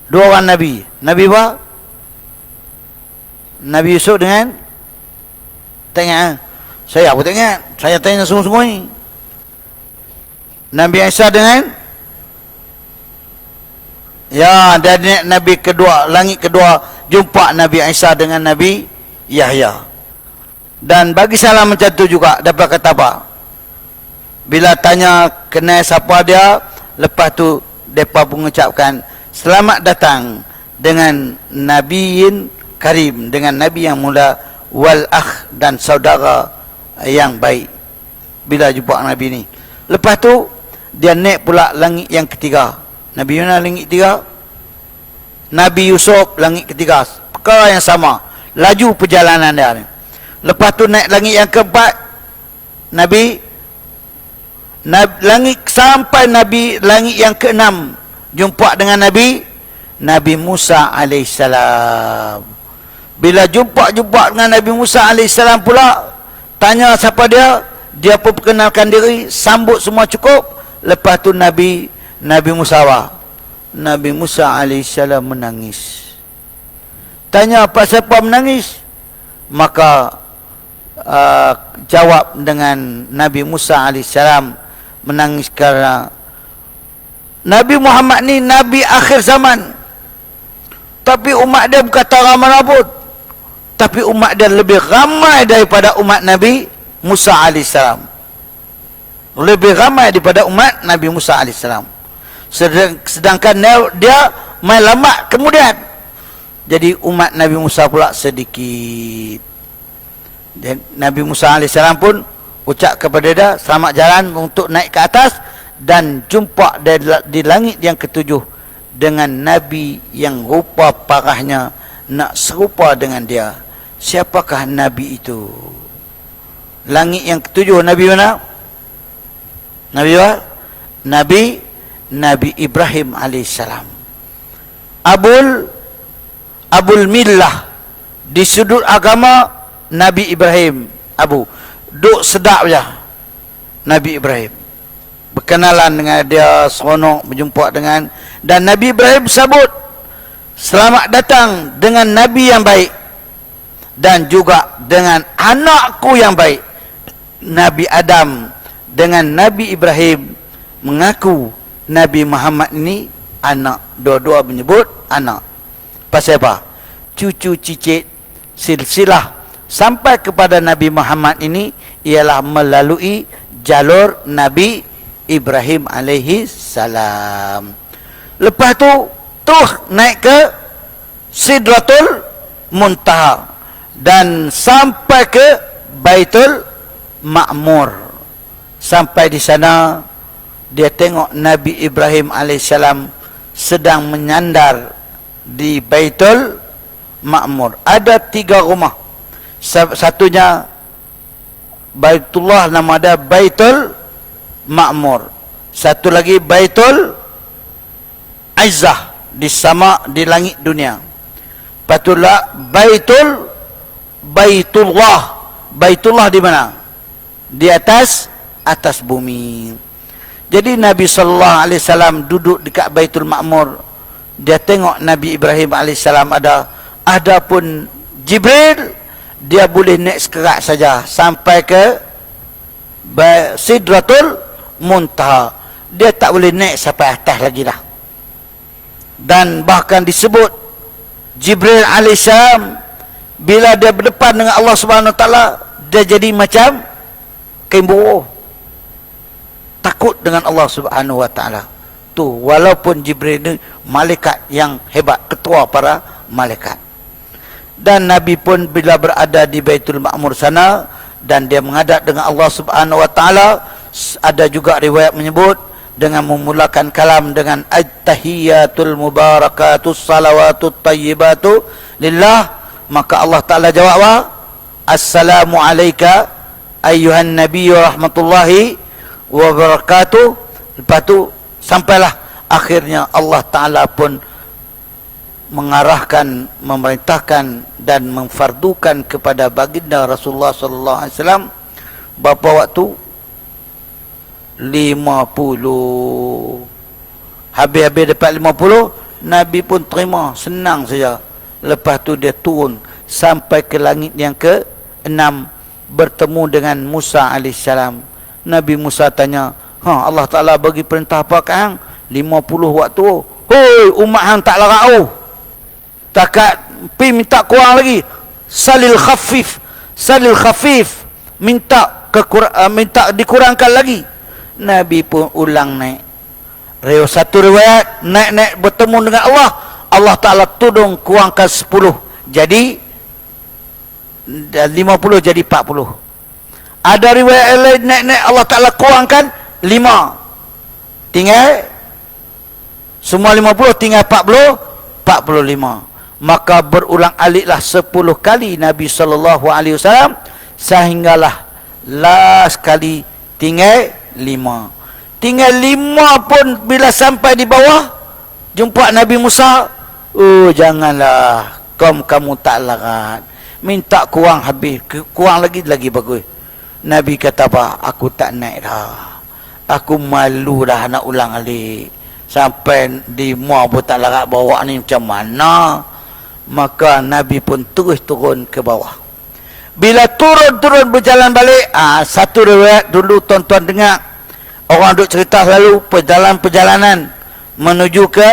Dua orang Nabi. Nabi apa? Nabi Yusuf dengan tanya. Saya pun tak ingat. Saya tanya semua-semua ni. Nabi Isa dengan dan Nabi kedua, langit kedua, jumpa Nabi Isa dengan Nabi Yahya. Dan bagi salam macam tu juga, dapat kata apa? Bila tanya kenal siapa dia, lepas tu mereka mengucapkan selamat datang dengan Nabiin Karim, dengan Nabi yang mulia, wal akh, dan saudara yang baik. Bila jumpa Nabi ni, lepas tu dia naik pula langit yang ketiga. Nabi Yunus langit ketiga, Nabi Yusuf langit ketiga, perkara yang sama, laju perjalanan dia ni. Lepas tu naik langit yang keempat, Nabi langit sampai langit yang keenam, jumpa dengan Nabi Musa alaihissalam. Bila jumpa dengan Nabi Musa alaihissalam pula, tanya siapa dia pun perkenalkan diri, sambut semua cukup. Lepas tu Nabi Musa Nabi Musa alaihissalam menangis. Tanya apa siapa menangis? Maka jawab dengan Nabi Musa alaihissalam, menangis kerana Nabi Muhammad ni Nabi akhir zaman. Tapi umat dia bukan tak ramai pun. Tapi umat dia lebih ramai daripada umat Nabi Musa alaihissalam. Lebih ramai daripada umat Nabi Musa alaihissalam. Sedangkan dia main lama kemudian. Jadi umat Nabi Musa pula sedikit. Dan Nabi Musa alaihissalam pun ucap kepada dia selamat jalan untuk naik ke atas, dan jumpa di langit yang ketujuh dengan Nabi yang rupa parahnya nak serupa dengan dia. Siapakah Nabi itu? Langit yang ketujuh Nabi mana? Nabi Ibrahim alaihissalam. Abul Millah, di sudut agama Nabi Ibrahim. Duk sedap je Nabi Ibrahim. Berkenalan dengan dia, seronok berjumpa dengan, dan Nabi Ibrahim sebut selamat datang dengan Nabi yang baik, dan juga dengan anakku yang baik. Nabi Adam dengan Nabi Ibrahim mengaku Nabi Muhammad ini anak. Dua-dua menyebut anak. Pasal apa? Cucu cicit silsilah sampai kepada Nabi Muhammad ini ialah melalui jalur Nabi Ibrahim alaihi salam. Lepas tu naik ke Sidratul Muntaha dan sampai ke Baitul Ma'mur. Sampai di sana dia tengok Nabi Ibrahim alaihissalam sedang menyandar di Baitul Ma'mur. Ada 3 rumah. Satunya Baitullah, nama ada Baitul Ma'mur. Satu lagi Baitul Izzah, di sama di langit dunia. Patullah Baitullah di mana? Di atas bumi. Jadi Nabi sallallahu alaihi wasallam duduk dekat Baitul Ma'mur. Dia tengok Nabi Ibrahim alaihissalam ada. Adapun Jibril, dia boleh naik sekerat saja sampai ke Sidratul Muntaha. Dia tak boleh naik sampai atas lagi dah. Dan bahkan disebut Jibril alaihissalam bila dia berdepan dengan Allah Subhanahu Wa Taala, dia jadi macam kembo, takut dengan Allah Subhanahu Wa Taala. Tu walaupun Jibril ni malaikat yang hebat, ketua para malaikat. Dan Nabi pun bila berada di Baitul Ma'mur sana dan dia menghadap dengan Allah Subhanahu Wa Taala, ada juga riwayat menyebut dengan memulakan kalam dengan at-tahiyatul mubarakatus salawatut tayyibatu lillah, maka Allah Taala jawab apa? Assalamu alayka ayyuhan nabiyyu rahmatullahi wa barakatuh. Lepas tu sampailah akhirnya Allah Taala pun mengarahkan, memerintahkan dan memfardukan kepada baginda Rasulullah sallallahu alaihi wasallam berapa waktu? 50. Habis-habis dapat 50, Nabi pun terima, senang saja. Lepas tu dia turun sampai ke langit yang ke-6, bertemu dengan Musa alaihissalam. Nabi Musa tanya, Allah Ta'ala bagi perintah apa kang? 50 waktu. Hoi, umat hang tak larat. Takat pi minta kurang lagi. Salil khafif, minta dikurangkan lagi. Nabi pun ulang naik. Satu riwayat naik bertemu dengan Allah, Allah Ta'ala tudung kurangkan 10, jadi 50 jadi 40. Ada riwayat lain naik Allah Ta'ala kurangkan 5, tinggal semua 50, tinggal 45. Maka berulang aliklah 10 kali Nabi SAW, sehinggalah last kali tinggal 5. Tinggal 5 pun bila sampai di bawah jumpa Nabi Musa, janganlah kamu tak larat, minta kurang habis, kurang lagi bagus. Nabi kata apa? Aku tak naik dah, aku malu dah nak ulang alik. Sampai di muar pun tak larat, bawa ni macam mana? Maka Nabi pun terus turun ke bawah. Bila turun berjalan balik, satu riwayat dulu tuan-tuan dengar, orang duk cerita selalu perjalanan menuju ke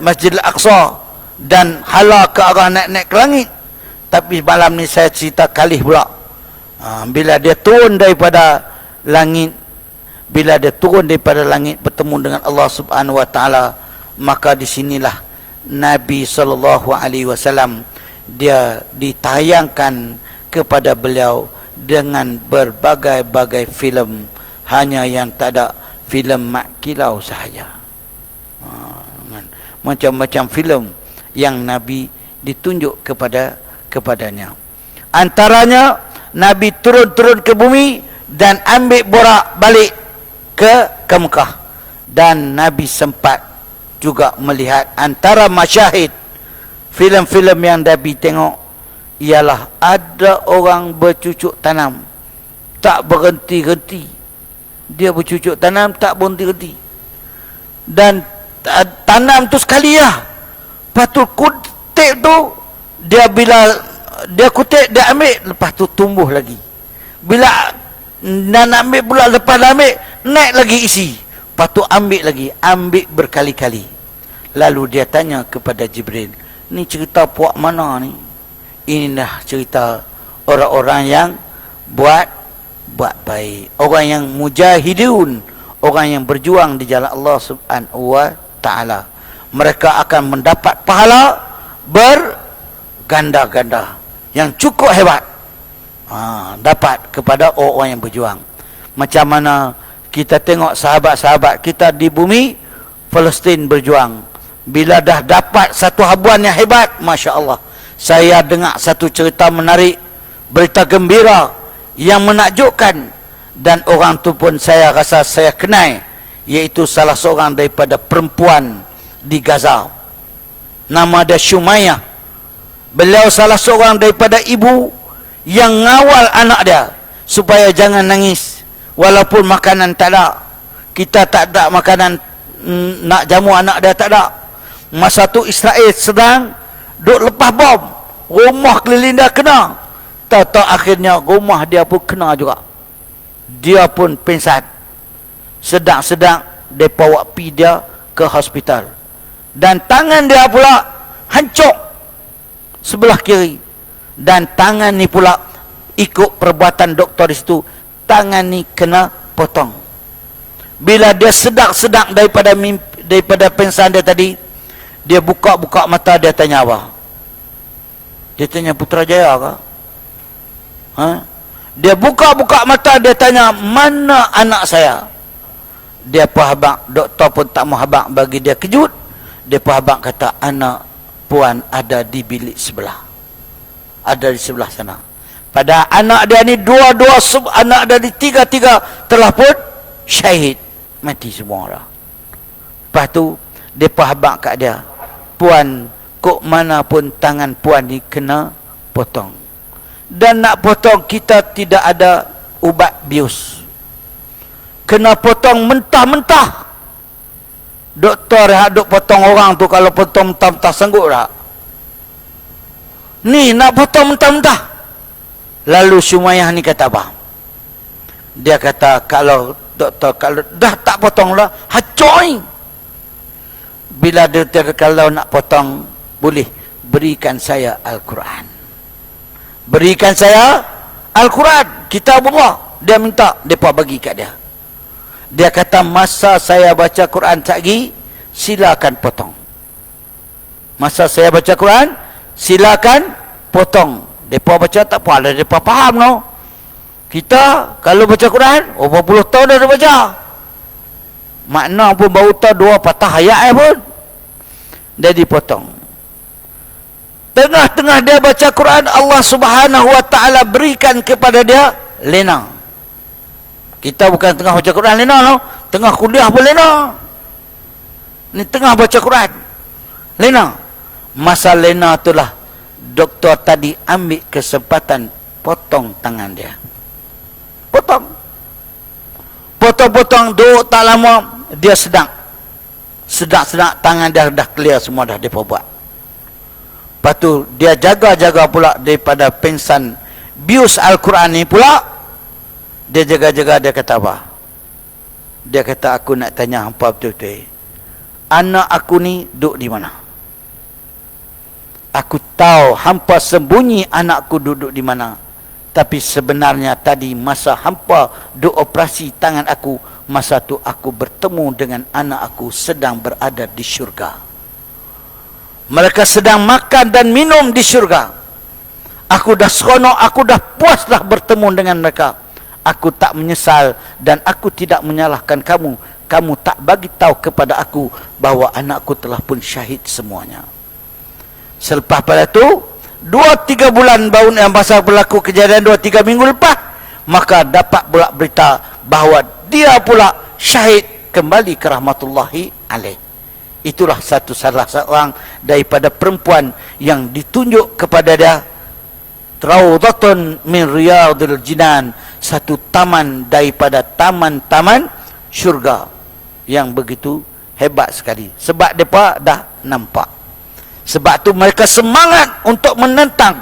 Masjidil Aqsa dan hala ke arah naik ke langit. Tapi malam ni saya cerita kalih pula. Bila dia turun daripada langit, bertemu dengan Allah Subhanahu Wa Taala, maka di sinilah Nabi SAW dia ditayangkan kepada beliau dengan berbagai-bagai filem, hanya yang tak ada filem mak kilau sahaja. Macam-macam filem yang Nabi ditunjuk kepadanya. Antaranya Nabi turun ke bumi dan ambil borak balik ke Mekah. Dan Nabi sempat juga melihat antara masyahid filem-filem yang Nabi tengok ialah ada orang bercucuk tanam tak berhenti-henti. Dia bercucuk tanam tak berhenti-henti, dan tanam tu sekali lah. Lepas tu kutip tu dia, bila dia kutip dia ambil, lepas tu tumbuh lagi. Bila nak ambil pula, lepas dah ambil naik lagi isi, lepas tu ambil lagi, ambil berkali-kali. Lalu dia tanya kepada Jibril, ni cerita puak mana ni? Inilah cerita orang-orang yang buat baik, orang yang mujahidun, orang yang berjuang di jalan Allah Subhanahu Wa Taala. Mereka akan mendapat pahala berganda-ganda yang cukup hebat, dapat kepada orang yang berjuang. Macam mana Kita tengok sahabat-sahabat kita di bumi Palestin berjuang. Bila dah dapat satu habuan yang hebat, Masya Allah, saya dengar satu cerita menarik, berita gembira yang menakjubkan, dan orang tu pun saya rasa saya kenal, iaitu salah seorang daripada perempuan di Gaza. Nama dia Shumayyah. Beliau salah seorang daripada ibu yang ngawal anak dia supaya jangan nangis walaupun makanan tak ada. Kita tak ada makanan nak jamu anak dia, tak ada. Masa tu Israel sedang duk lepas bom, rumah keliling dia kena. Tahu-tahu akhirnya rumah dia pun kena juga. Dia pun pingsan. Sedang-sedang mereka bawa pergi dia ke hospital. Dan tangan dia pula hancur sebelah kiri. Dan tangan ni pula ikut perbuatan doktor di situ, tangan ni kena potong. Bila dia sedang-sedang daripada pingsan dia tadi, dia buka-buka mata, dia tanya apa? Dia tanya Putrajaya ke? Dia buka-buka mata, dia tanya, mana anak saya? Dia pahabang, doktor pun tak mau habang bagi dia kejut. Dia pahabang kata, anak puan ada di bilik sebelah. Ada di sebelah sana. Pada anak dia ni dua-dua anak dia ni tiga-tiga telah pun syahid. Mati semua dah. Lepas tu, dia pahabang kat dia, puan, kok mana pun tangan puan ni kena potong. Dan nak potong, kita tidak ada ubat bius. Kena potong mentah-mentah. Doktor yang duk potong orang tu, kalau potong mentah-mentah sanggup tak? Ni nak potong mentah-mentah. Lalu Shumayyah ni kata apa? Dia kata, kalau doktor, kalau dah tak potong lah, hacoy. Bila dia kata, kalau nak potong, boleh berikan saya Al-Quran. Berikan saya Al-Quran, kitabullah. Dia minta, mereka bagi kat dia. Dia kata, masa saya baca Quran lagi, silakan potong. Masa saya baca Quran, silakan potong. Mereka baca tak apa lah, mereka faham no. Kita kalau baca Quran, berapa puluh tahun dah baca. Makna pun baru tahu 2 patah ayat pun. Dia dipotong. Tengah-tengah dia baca Quran, Allah Subhanahu wa ta'ala berikan kepada dia lena. Kita bukan tengah baca Quran lena no. Tengah kuliah pun lena. Ni tengah baca Quran lena. Masa lena itulah doktor tadi ambil kesempatan potong tangan dia. Potong duk tak lama, dia sedang tangan dia dah clear semua, dah dia buat. Lepas tu dia jaga-jaga pula daripada pingsan bius Al-Quran ni pula. Dia jaga-jaga, dia kata apa? Dia kata, aku nak tanya hampa betul-betul, anak aku ni duduk di mana? Aku tahu hampa sembunyi anakku duduk di mana. Tapi sebenarnya tadi masa hampa duk operasi tangan aku, masa tu aku bertemu dengan anak aku sedang berada di syurga. Mereka sedang makan dan minum di syurga. Aku dah seronok, aku dah puaslah bertemu dengan mereka. Aku tak menyesal dan aku tidak menyalahkan kamu. Kamu tak bagi tahu kepada aku bahawa anakku telah pun syahid semuanya. Selepas pada itu 2-3 bulan baru yang masa berlaku kejadian 2-3 minggu lepas, maka dapat pula berita bahawa dia pula syahid kembali ke rahmatullahi alaih. Itulah salah seorang daripada perempuan yang ditunjuk kepada dia Raudhatun min riyadil jinan, satu taman daripada taman-taman syurga yang begitu hebat sekali. Sebab mereka dah nampak. Sebab tu mereka semangat untuk menentang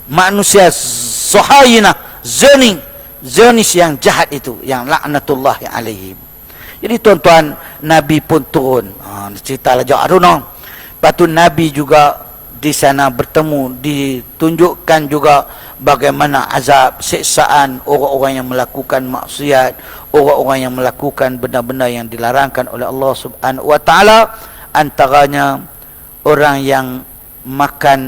manusia Sohayinah, Zionis yang jahat itu, yang laknatullahi alaihim. Jadi tuan-tuan, Nabi pun turun. Cerita lah jauh Aruna. Lepas tu Nabi juga di sana bertemu, ditunjukkan juga bagaimana azab, siksaan orang-orang yang melakukan maksiat, orang-orang yang melakukan benda-benda yang dilarangkan oleh Allah Subhanahu wa ta'ala. Antaranya orang yang makan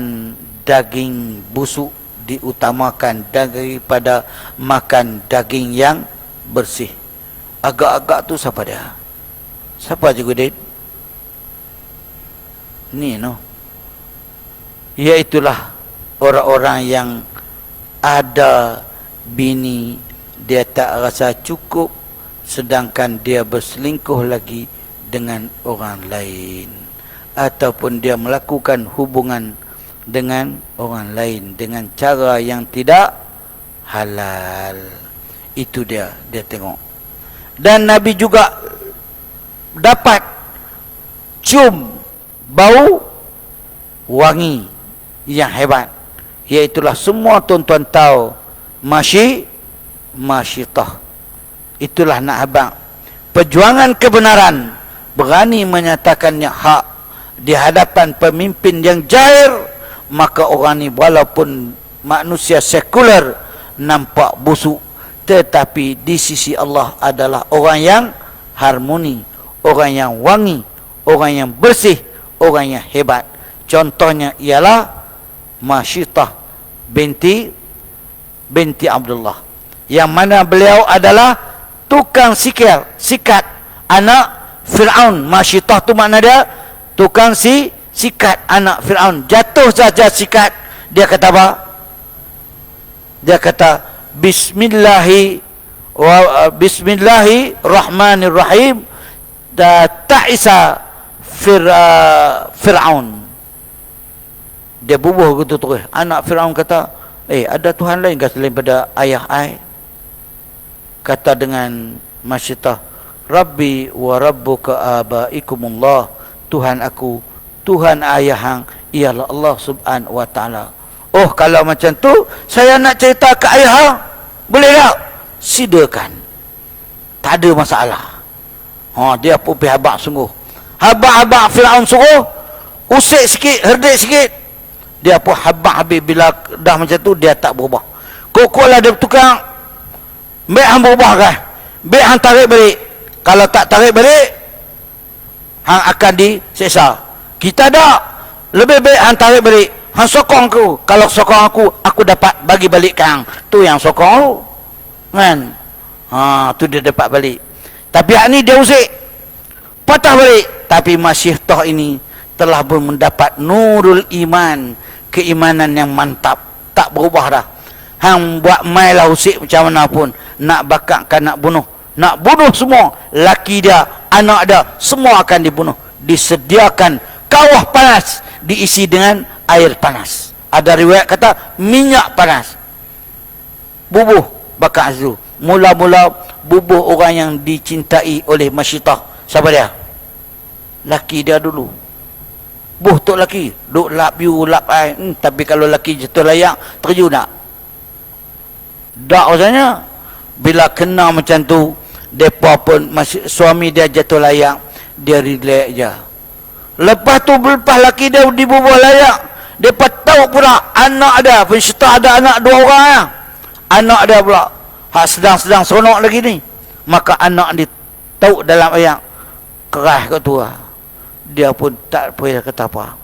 daging busuk diutamakan daripada makan daging yang bersih. Agak-agak tu siapa dia? Siapa Cikgu Din? Ni no. Iaitulah orang-orang yang ada bini, dia tak rasa cukup, sedangkan dia berselingkuh lagi dengan orang lain, ataupun dia melakukan hubungan dengan orang lain dengan cara yang tidak halal. Itu dia tengok. Dan Nabi juga dapat cium bau wangi yang hebat, iaitulah semua tuan-tuan tahu masyitah. Itulah nak habang perjuangan kebenaran, berani menyatakannya hak di hadapan pemimpin yang jahil. Maka orang ni walaupun manusia sekular, nampak busuk, tetapi di sisi Allah adalah orang yang harmoni, orang yang wangi, orang yang bersih, orang yang hebat. Contohnya ialah Masyitah binti Abdullah, yang mana beliau adalah tukang sikat anak Fir'aun. Masyitah tu makna dia tukang sikat anak Fir'aun. Jatuh saja sikat, dia kata apa? Dia kata Bismillahirrahmanirrahim, ta'isa Fir'aun. Dia bubuh gitu terus. Anak Fir'aun kata, ada Tuhan lain ke selain pada ayah ai? Kata dengan Masyitah, Rabbi wa rabbuka abaikumullah, Tuhan aku, Tuhan ayah hang ialah Allah subhanahu wa ta'ala. Oh, kalau macam tu saya nak cerita ke ayah hang, boleh tak? Silakan, tak ada masalah. Dia pun pergi habaq sungguh. Habaq Fir'aun suruh usik sikit, herdik sikit. Dia pun habaq habis. Bila dah macam tu, dia tak berubah. Kok lah dia tukang, baik hang berubah kan? Baik hang tarik balik. Kalau tak tarik balik, hang akan diseksa. Kita tak. Lebih baik hang tarik balik. Hang sokong aku. Kalau sokong aku dapat bagi balik kang. Tu yang sokong aku. Kan? Tu dia dapat balik. Tapi hak ni dia usik, patah balik. Tapi Masyitah ini telah pun mendapat nurul iman, keimanan yang mantap, tak berubah dah. Hang buat mai lah usik macam mana pun, nak bakar kan, nak bunuh semua, laki dia, anak dia, semua akan dibunuh. Disediakan kawah panas, diisi dengan air panas. Ada riwayat kata minyak panas, bubuh bakar situ. Mula-mula bubuh orang yang dicintai oleh Masyitah. Siapa dia? Laki dia dulu. Buh tok laki, duk lap you lap ai. Tapi kalau laki jatuh layak, terjun tak? Tak rasanya. Bila kena macam tu, depa pun suami dia jatuh layak, dia relax je. Lepas tu laki dia dibubuh layak, depa tahu pula anak dia, Masyitah ada anak 2 orang ya. Anak dia pula hak sedang seronok lagi ni. Maka anak dia tahu dalam ayat keras kat tu lah. Dia pun tak boleh kata apa.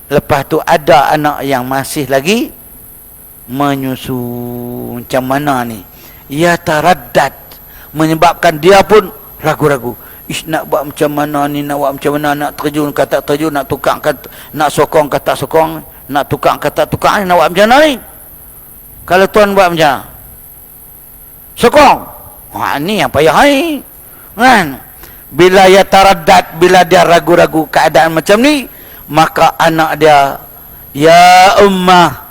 Lepas tu ada anak yang masih lagi menyusu. Macam mana ni? Ia taraddad, menyebabkan dia pun ragu-ragu. Nak buat macam mana ni, nak buat macam mana, nak terjun ke tak terjun, nak tukang ke, nak sokong ke tak sokong, nak tukang ke tak tukang, nak buat macam mana ni? Kalau tuan buat macam mana? Sokong. Ni yang payah ni. Kan? Bila ia taraddad, bila dia ragu-ragu keadaan macam ni, maka anak dia, ya ummah,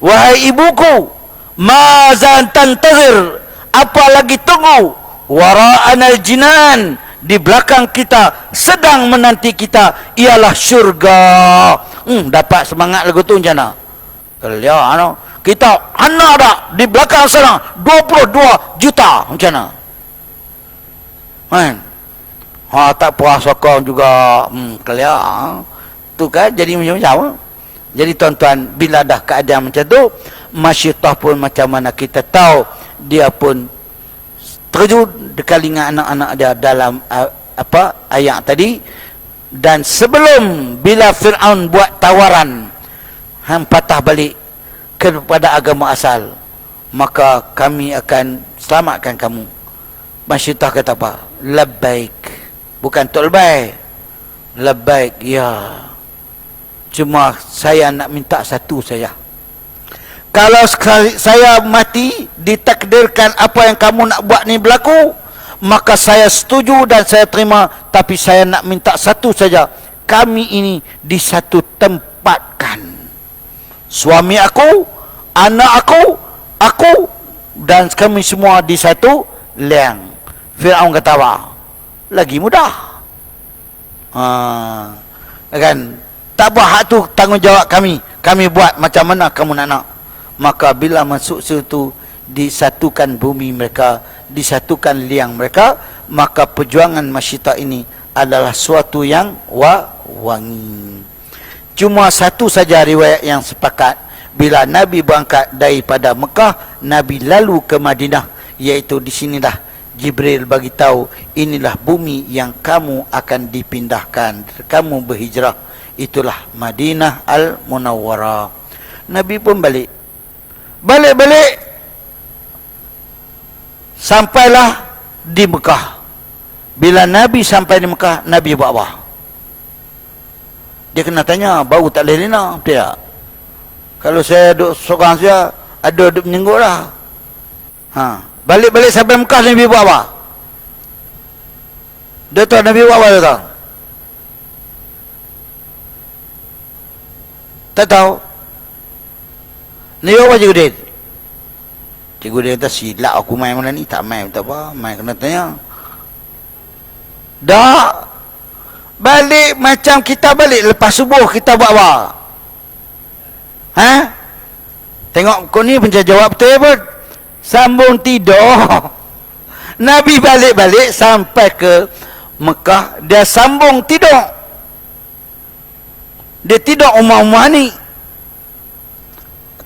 wahai ibuku, mazan tantazir, apa lagi tunggu? Wara'anal jinan, di belakang kita, sedang menanti kita, ialah syurga. Dapat semangat lagu tu macam mana? Kalau kita anak dah di belakang sana 22 juta macam mana? Kan? Tak puas sokong juga. Kalian tu kan jadi macam-macam. Jadi tuan-tuan, bila dah keadaan macam tu, Masyitah pun macam mana kita tahu, dia pun terjun dekat dengan anak-anak dia dalam ayat tadi. Dan sebelum bila Fir'aun buat tawaran, hang patah balik kepada agama asal, maka kami akan selamatkan kamu. Masyitah kata apa? Labbaik. Bukan tok lebay. Labbaik, ya. Cuma saya nak minta satu saja. Kalau saya mati, ditakdirkan apa yang kamu nak buat ni berlaku, maka saya setuju dan saya terima. Tapi saya nak minta satu saja. Kami ini di satu tempatkan. Suami aku, anak aku dan kami semua di satu liang. Firaun kata apa? Lagi mudah. Kan? Tak apa, hak tu tanggungjawab kami. Kami buat macam mana kamu nak. Maka bila masuk situ, disatukan bumi mereka, disatukan liang mereka, maka perjuangan Masyitah ini adalah suatu yang wangi. Cuma satu saja riwayat yang sepakat. Bila Nabi berangkat daripada Mekah, Nabi lalu ke Madinah, iaitu di sinilah Jibril bagi tahu, inilah bumi yang kamu akan dipindahkan, kamu berhijrah. Itulah Madinah Al-Munawwarah. Nabi pun balik. Sampailah di Mekah. Bila Nabi sampai di Mekah, Nabi buat apa? Dia kena tanya, bau tak boleh lena, tidak? Kalau saya duduk seorang saja, ada duduk menyenggut lah. Balik sampai Mekah, Nabi buat apa? Dia tahu Nabi buat apa, dia tahu? Tak tahu. Ni apa Cikgu Din? Cikgu Din kata, silap aku main mana ni. Tak main, tak apa. Main kena tanya. Dah. Balik macam kita balik lepas subuh, kita buat apa? Tengok kau ni pencari jawab betul pun. Sambung tidur. Nabi balik sampai ke Mekah, dia sambung tidur. Dia tidur umah-umah ni.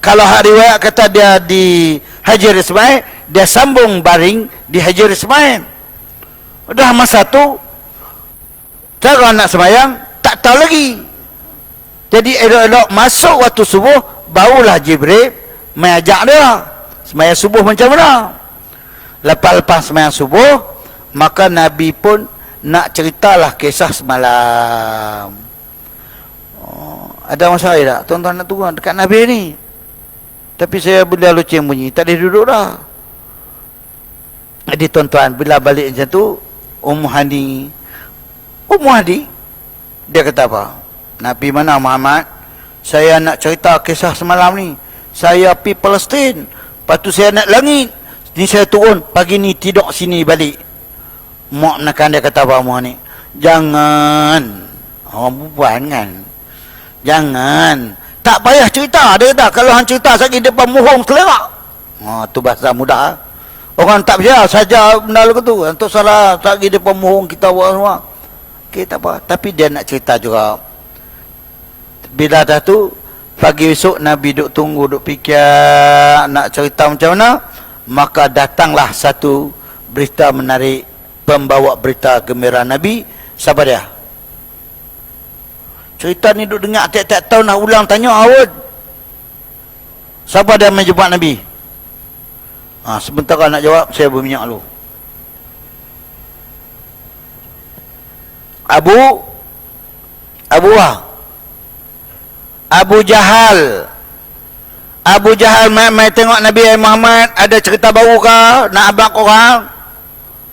Kalau hak riwayat kata dia di Hajar Ismail, dia sambung baring di Hajar Ismail. Dah masa tu, cara nak sembahyang tak tahu lagi. Jadi elok-elok masuk waktu subuh, barulah Jibril mengajak dia sembahyang subuh macam mana. Lepas sembahyang subuh, maka Nabi pun nak ceritalah kisah semalam. Ada masalah tak? Tuan-tuan nak turun dekat Nabi ni. Tapi saya bila loceng bunyi, tak boleh duduk dah. Jadi tuan-tuan, bila balik macam tu, Ummu Hani, dia kata apa? Nabi mana Muhammad? Saya nak cerita kisah semalam ni. Saya pergi Palestin, lepas tu saya nak langit. Ni saya turun, pagi ni tidur sini balik. Mak menekan dia kata apa Ummu Hani? Jangan. Bukan kan? Jangan. Tak payah cerita. Dia kata, kalau hang cerita sakit depan muhung selera. Tu bahasa mudah. Orang tak percaya saja benda lu tu. Untuk salah sakit depan muhung kita buat semua. Okey, tak apa. Tapi dia nak cerita juga. Bila dah tu, pagi esok Nabi duk tunggu, duk fikir nak cerita macam mana. Maka datanglah satu berita menarik. Pembawa berita gembira Nabi. Siapa dia? Cerita ni duk dengar tiap-tiap tahun nak ulang tanya awak. Siapa dia menjebak Nabi? Sebentar nak jawab, saya berminyak dulu. Abu Jahal. Abu Jahal mai tengok Nabi Muhammad, ada cerita baru ke nak abang korang?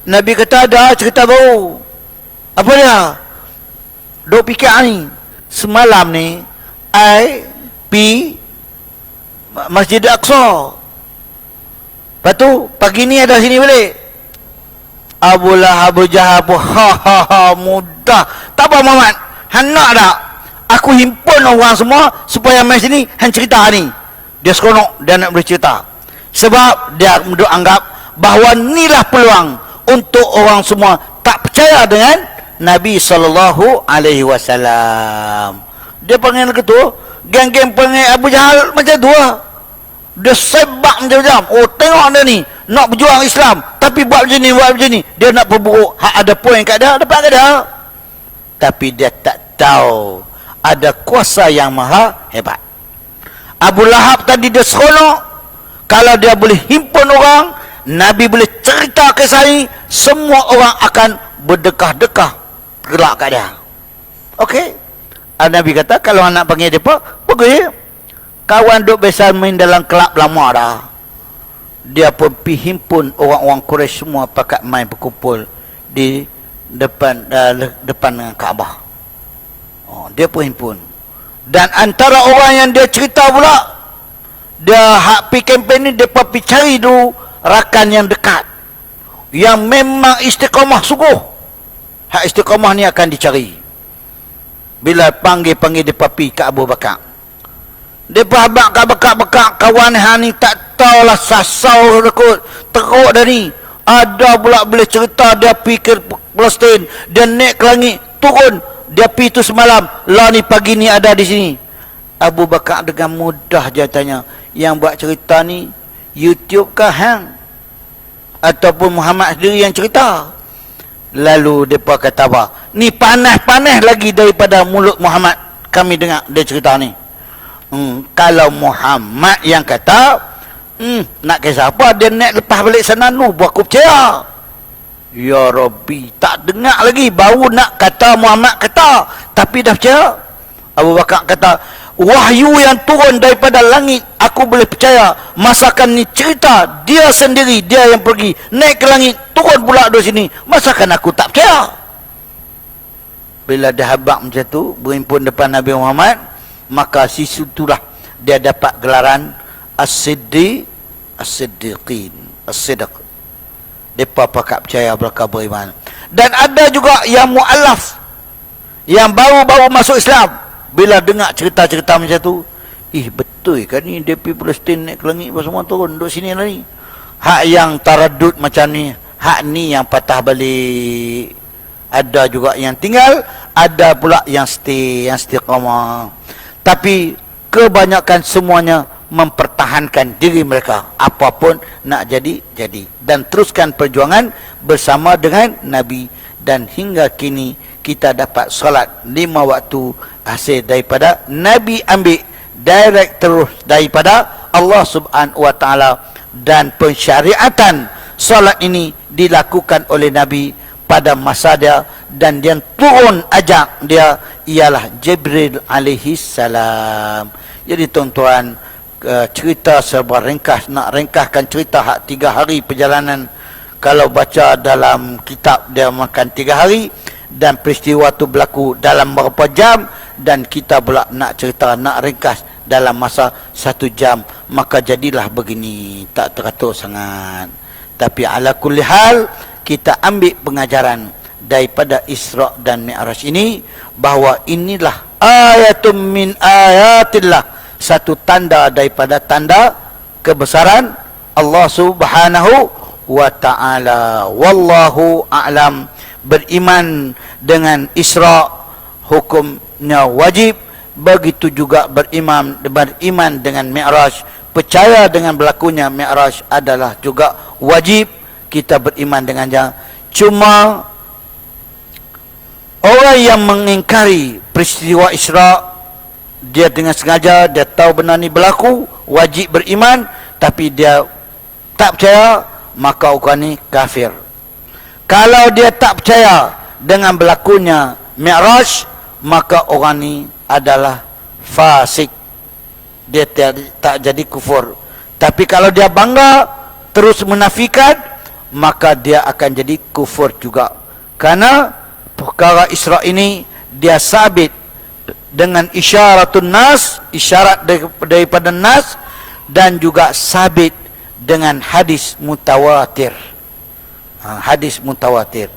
Nabi kata ada cerita baru. Apa dia? Duk fikir ni. Semalam ni I pi Masjid Al-Aqsa. Lepas tu pagi ni ada sini balik. Abu Jahal pun mudah. Tak apa Muhammad, hang nak tak aku himpun orang semua supaya mai sini hang cerita ni. Dia seronok, dia nak bercerita. Sebab dia anggap bahawa inilah peluang untuk orang semua tak percaya dengan Nabi SAW. Dia panggil ketua, geng-geng panggil Abu Jahal macam tu lah. Dia sebab macam-macam. Tengok dia ni nak berjuang Islam, tapi buat macam ni, dia nak perburuk. Ada poin kat dia, dapat kat dia. Tapi dia tak tahu ada kuasa yang maha hebat. Abu Lahab tadi dia seronok. Kalau dia boleh himpun orang, Nabi boleh cerita kisah ni semua orang akan berdekah-dekah gelak kat dia. Okey. Nabi kata kalau anak panggil depa, pergi. Kawan duk biasa main dalam kelab lama dah. Dia pun pergi himpun orang-orang Quraisy semua pakat main berkumpul di depan dengan Kaabah. Dia pun himpun. Dan antara orang yang dia cerita pula, dia hak pi kempen ni depa pi cari dulu rakan yang dekat, yang memang istiqamah sungguh. Hak istiqamah ni akan dicari. Bila panggil depa pi ke Abu Bakar. Depa habaq ke bekak-bekak kawan hang ni tak tahulah sasau teruk dah ni. Ada pula boleh cerita dia pi ke Palestin, dia naik ke langit, turun, dia pi tu semalam, lah ni pagi ni ada di sini. Abu Bakar dengan mudah je tanya, yang buat cerita ni YouTube kah hang ataupun Muhammad sendiri yang cerita? Lalu depa kata apa? Ni panas-panas lagi daripada mulut Muhammad kami dengar dia cerita ni. Kalau Muhammad yang kata, nak kisah apa dia naik lepas balik sana nu, buat aku percaya. Ya Rabbi, tak dengar lagi, baru nak kata Muhammad kata, tapi dah percaya. Abu Bakar kata, wahyu yang turun daripada langit aku boleh percaya. Masakan ni cerita dia sendiri, dia yang pergi naik ke langit, turun pula dari sini, masakan aku tak percaya. Bila dah habaq macam tu, berhimpun depan Nabi Muhammad, maka situlah dia dapat gelaran As-Siddiq, As-Siddiqin, As-Siddiq. Depa pakat percaya, mereka beriman. Dan ada juga yang mu'alaf, yang baru-baru masuk Islam. Bila dengar cerita-cerita macam tu, betul kan ni dia pergi Palestin naik ke langit semua turun duduk sini lah ni. Hak yang taradud macam ni, hak ni yang patah balik. Ada juga yang tinggal, ada pula yang stay, yang istiqamah. Tapi kebanyakan semuanya mempertahankan diri mereka, apapun nak jadi. Dan teruskan perjuangan bersama dengan Nabi. Dan hingga kini kita dapat solat 5 waktu hasil daripada Nabi ambil direct terus daripada Allah Subhanahu wa taala. Dan pensyariatan solat ini dilakukan oleh Nabi pada masa dia, dan yang turun ajak dia ialah Jibril alaihi salam. Jadi tuan-tuan, cerita serba ringkas, nak ringkaskan cerita hak 3 hari perjalanan, kalau baca dalam kitab dia makan 3 hari, dan peristiwa tu berlaku dalam berapa jam, dan kita pula nak cerita, nak ringkas dalam masa 1 jam, maka jadilah begini, tak teratur sangat. Tapi ala kulli hal, kita ambil pengajaran daripada Isra dan Mi'raj ini, bahawa inilah ayatum min ayatillah, satu tanda daripada tanda kebesaran Allah Subhanahu wa ta'ala. Wallahu a'lam. Beriman dengan Isra hukumnya wajib, begitu juga beriman dengan Mi'raj, percaya dengan berlakunya Mi'raj adalah juga wajib kita beriman dengannya. Cuma orang yang mengingkari peristiwa Isra, dia dengan sengaja, dia tahu benar ni berlaku, wajib beriman, tapi dia tak percaya, maka orang ni kafir. Kalau dia tak percaya dengan berlakunya Mi'raj, maka orang ni adalah fasik, dia tak jadi kufur. Tapi kalau dia bangga terus menafikan, maka dia akan jadi kufur juga. Karena perkara Isra ini dia sabit dengan isyaratun nas, isyarat daripada nas, dan juga sabit dengan hadis mutawatir. Hadis mutawatir.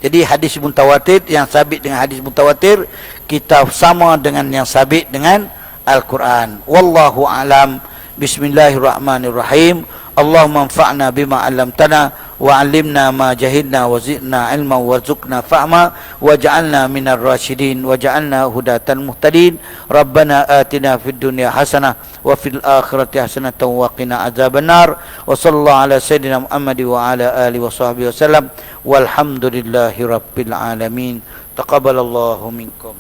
Jadi hadis mutawatir, yang sabit dengan hadis mutawatir, kita sama dengan yang sabit dengan Al-Quran. Wallahu a'lam. Bismillahirrahmanirrahim. Allahumma anfa'na bima 'allamtana wa 'allimna ma jahilna wa zidna 'ilman warzuqna fahma waj'alna minar rasyidin waj'alna hudatan muhtadin. Rabbana atina fid dunya hasanah wa fil akhirati hasanatan wa qina adzabannar. Wa sallallahu ala sayyidina Muhammad wa ala alihi wa sahbihi wasallam. Walhamdulillahi rabbil alamin. Taqabbalallahu minkum.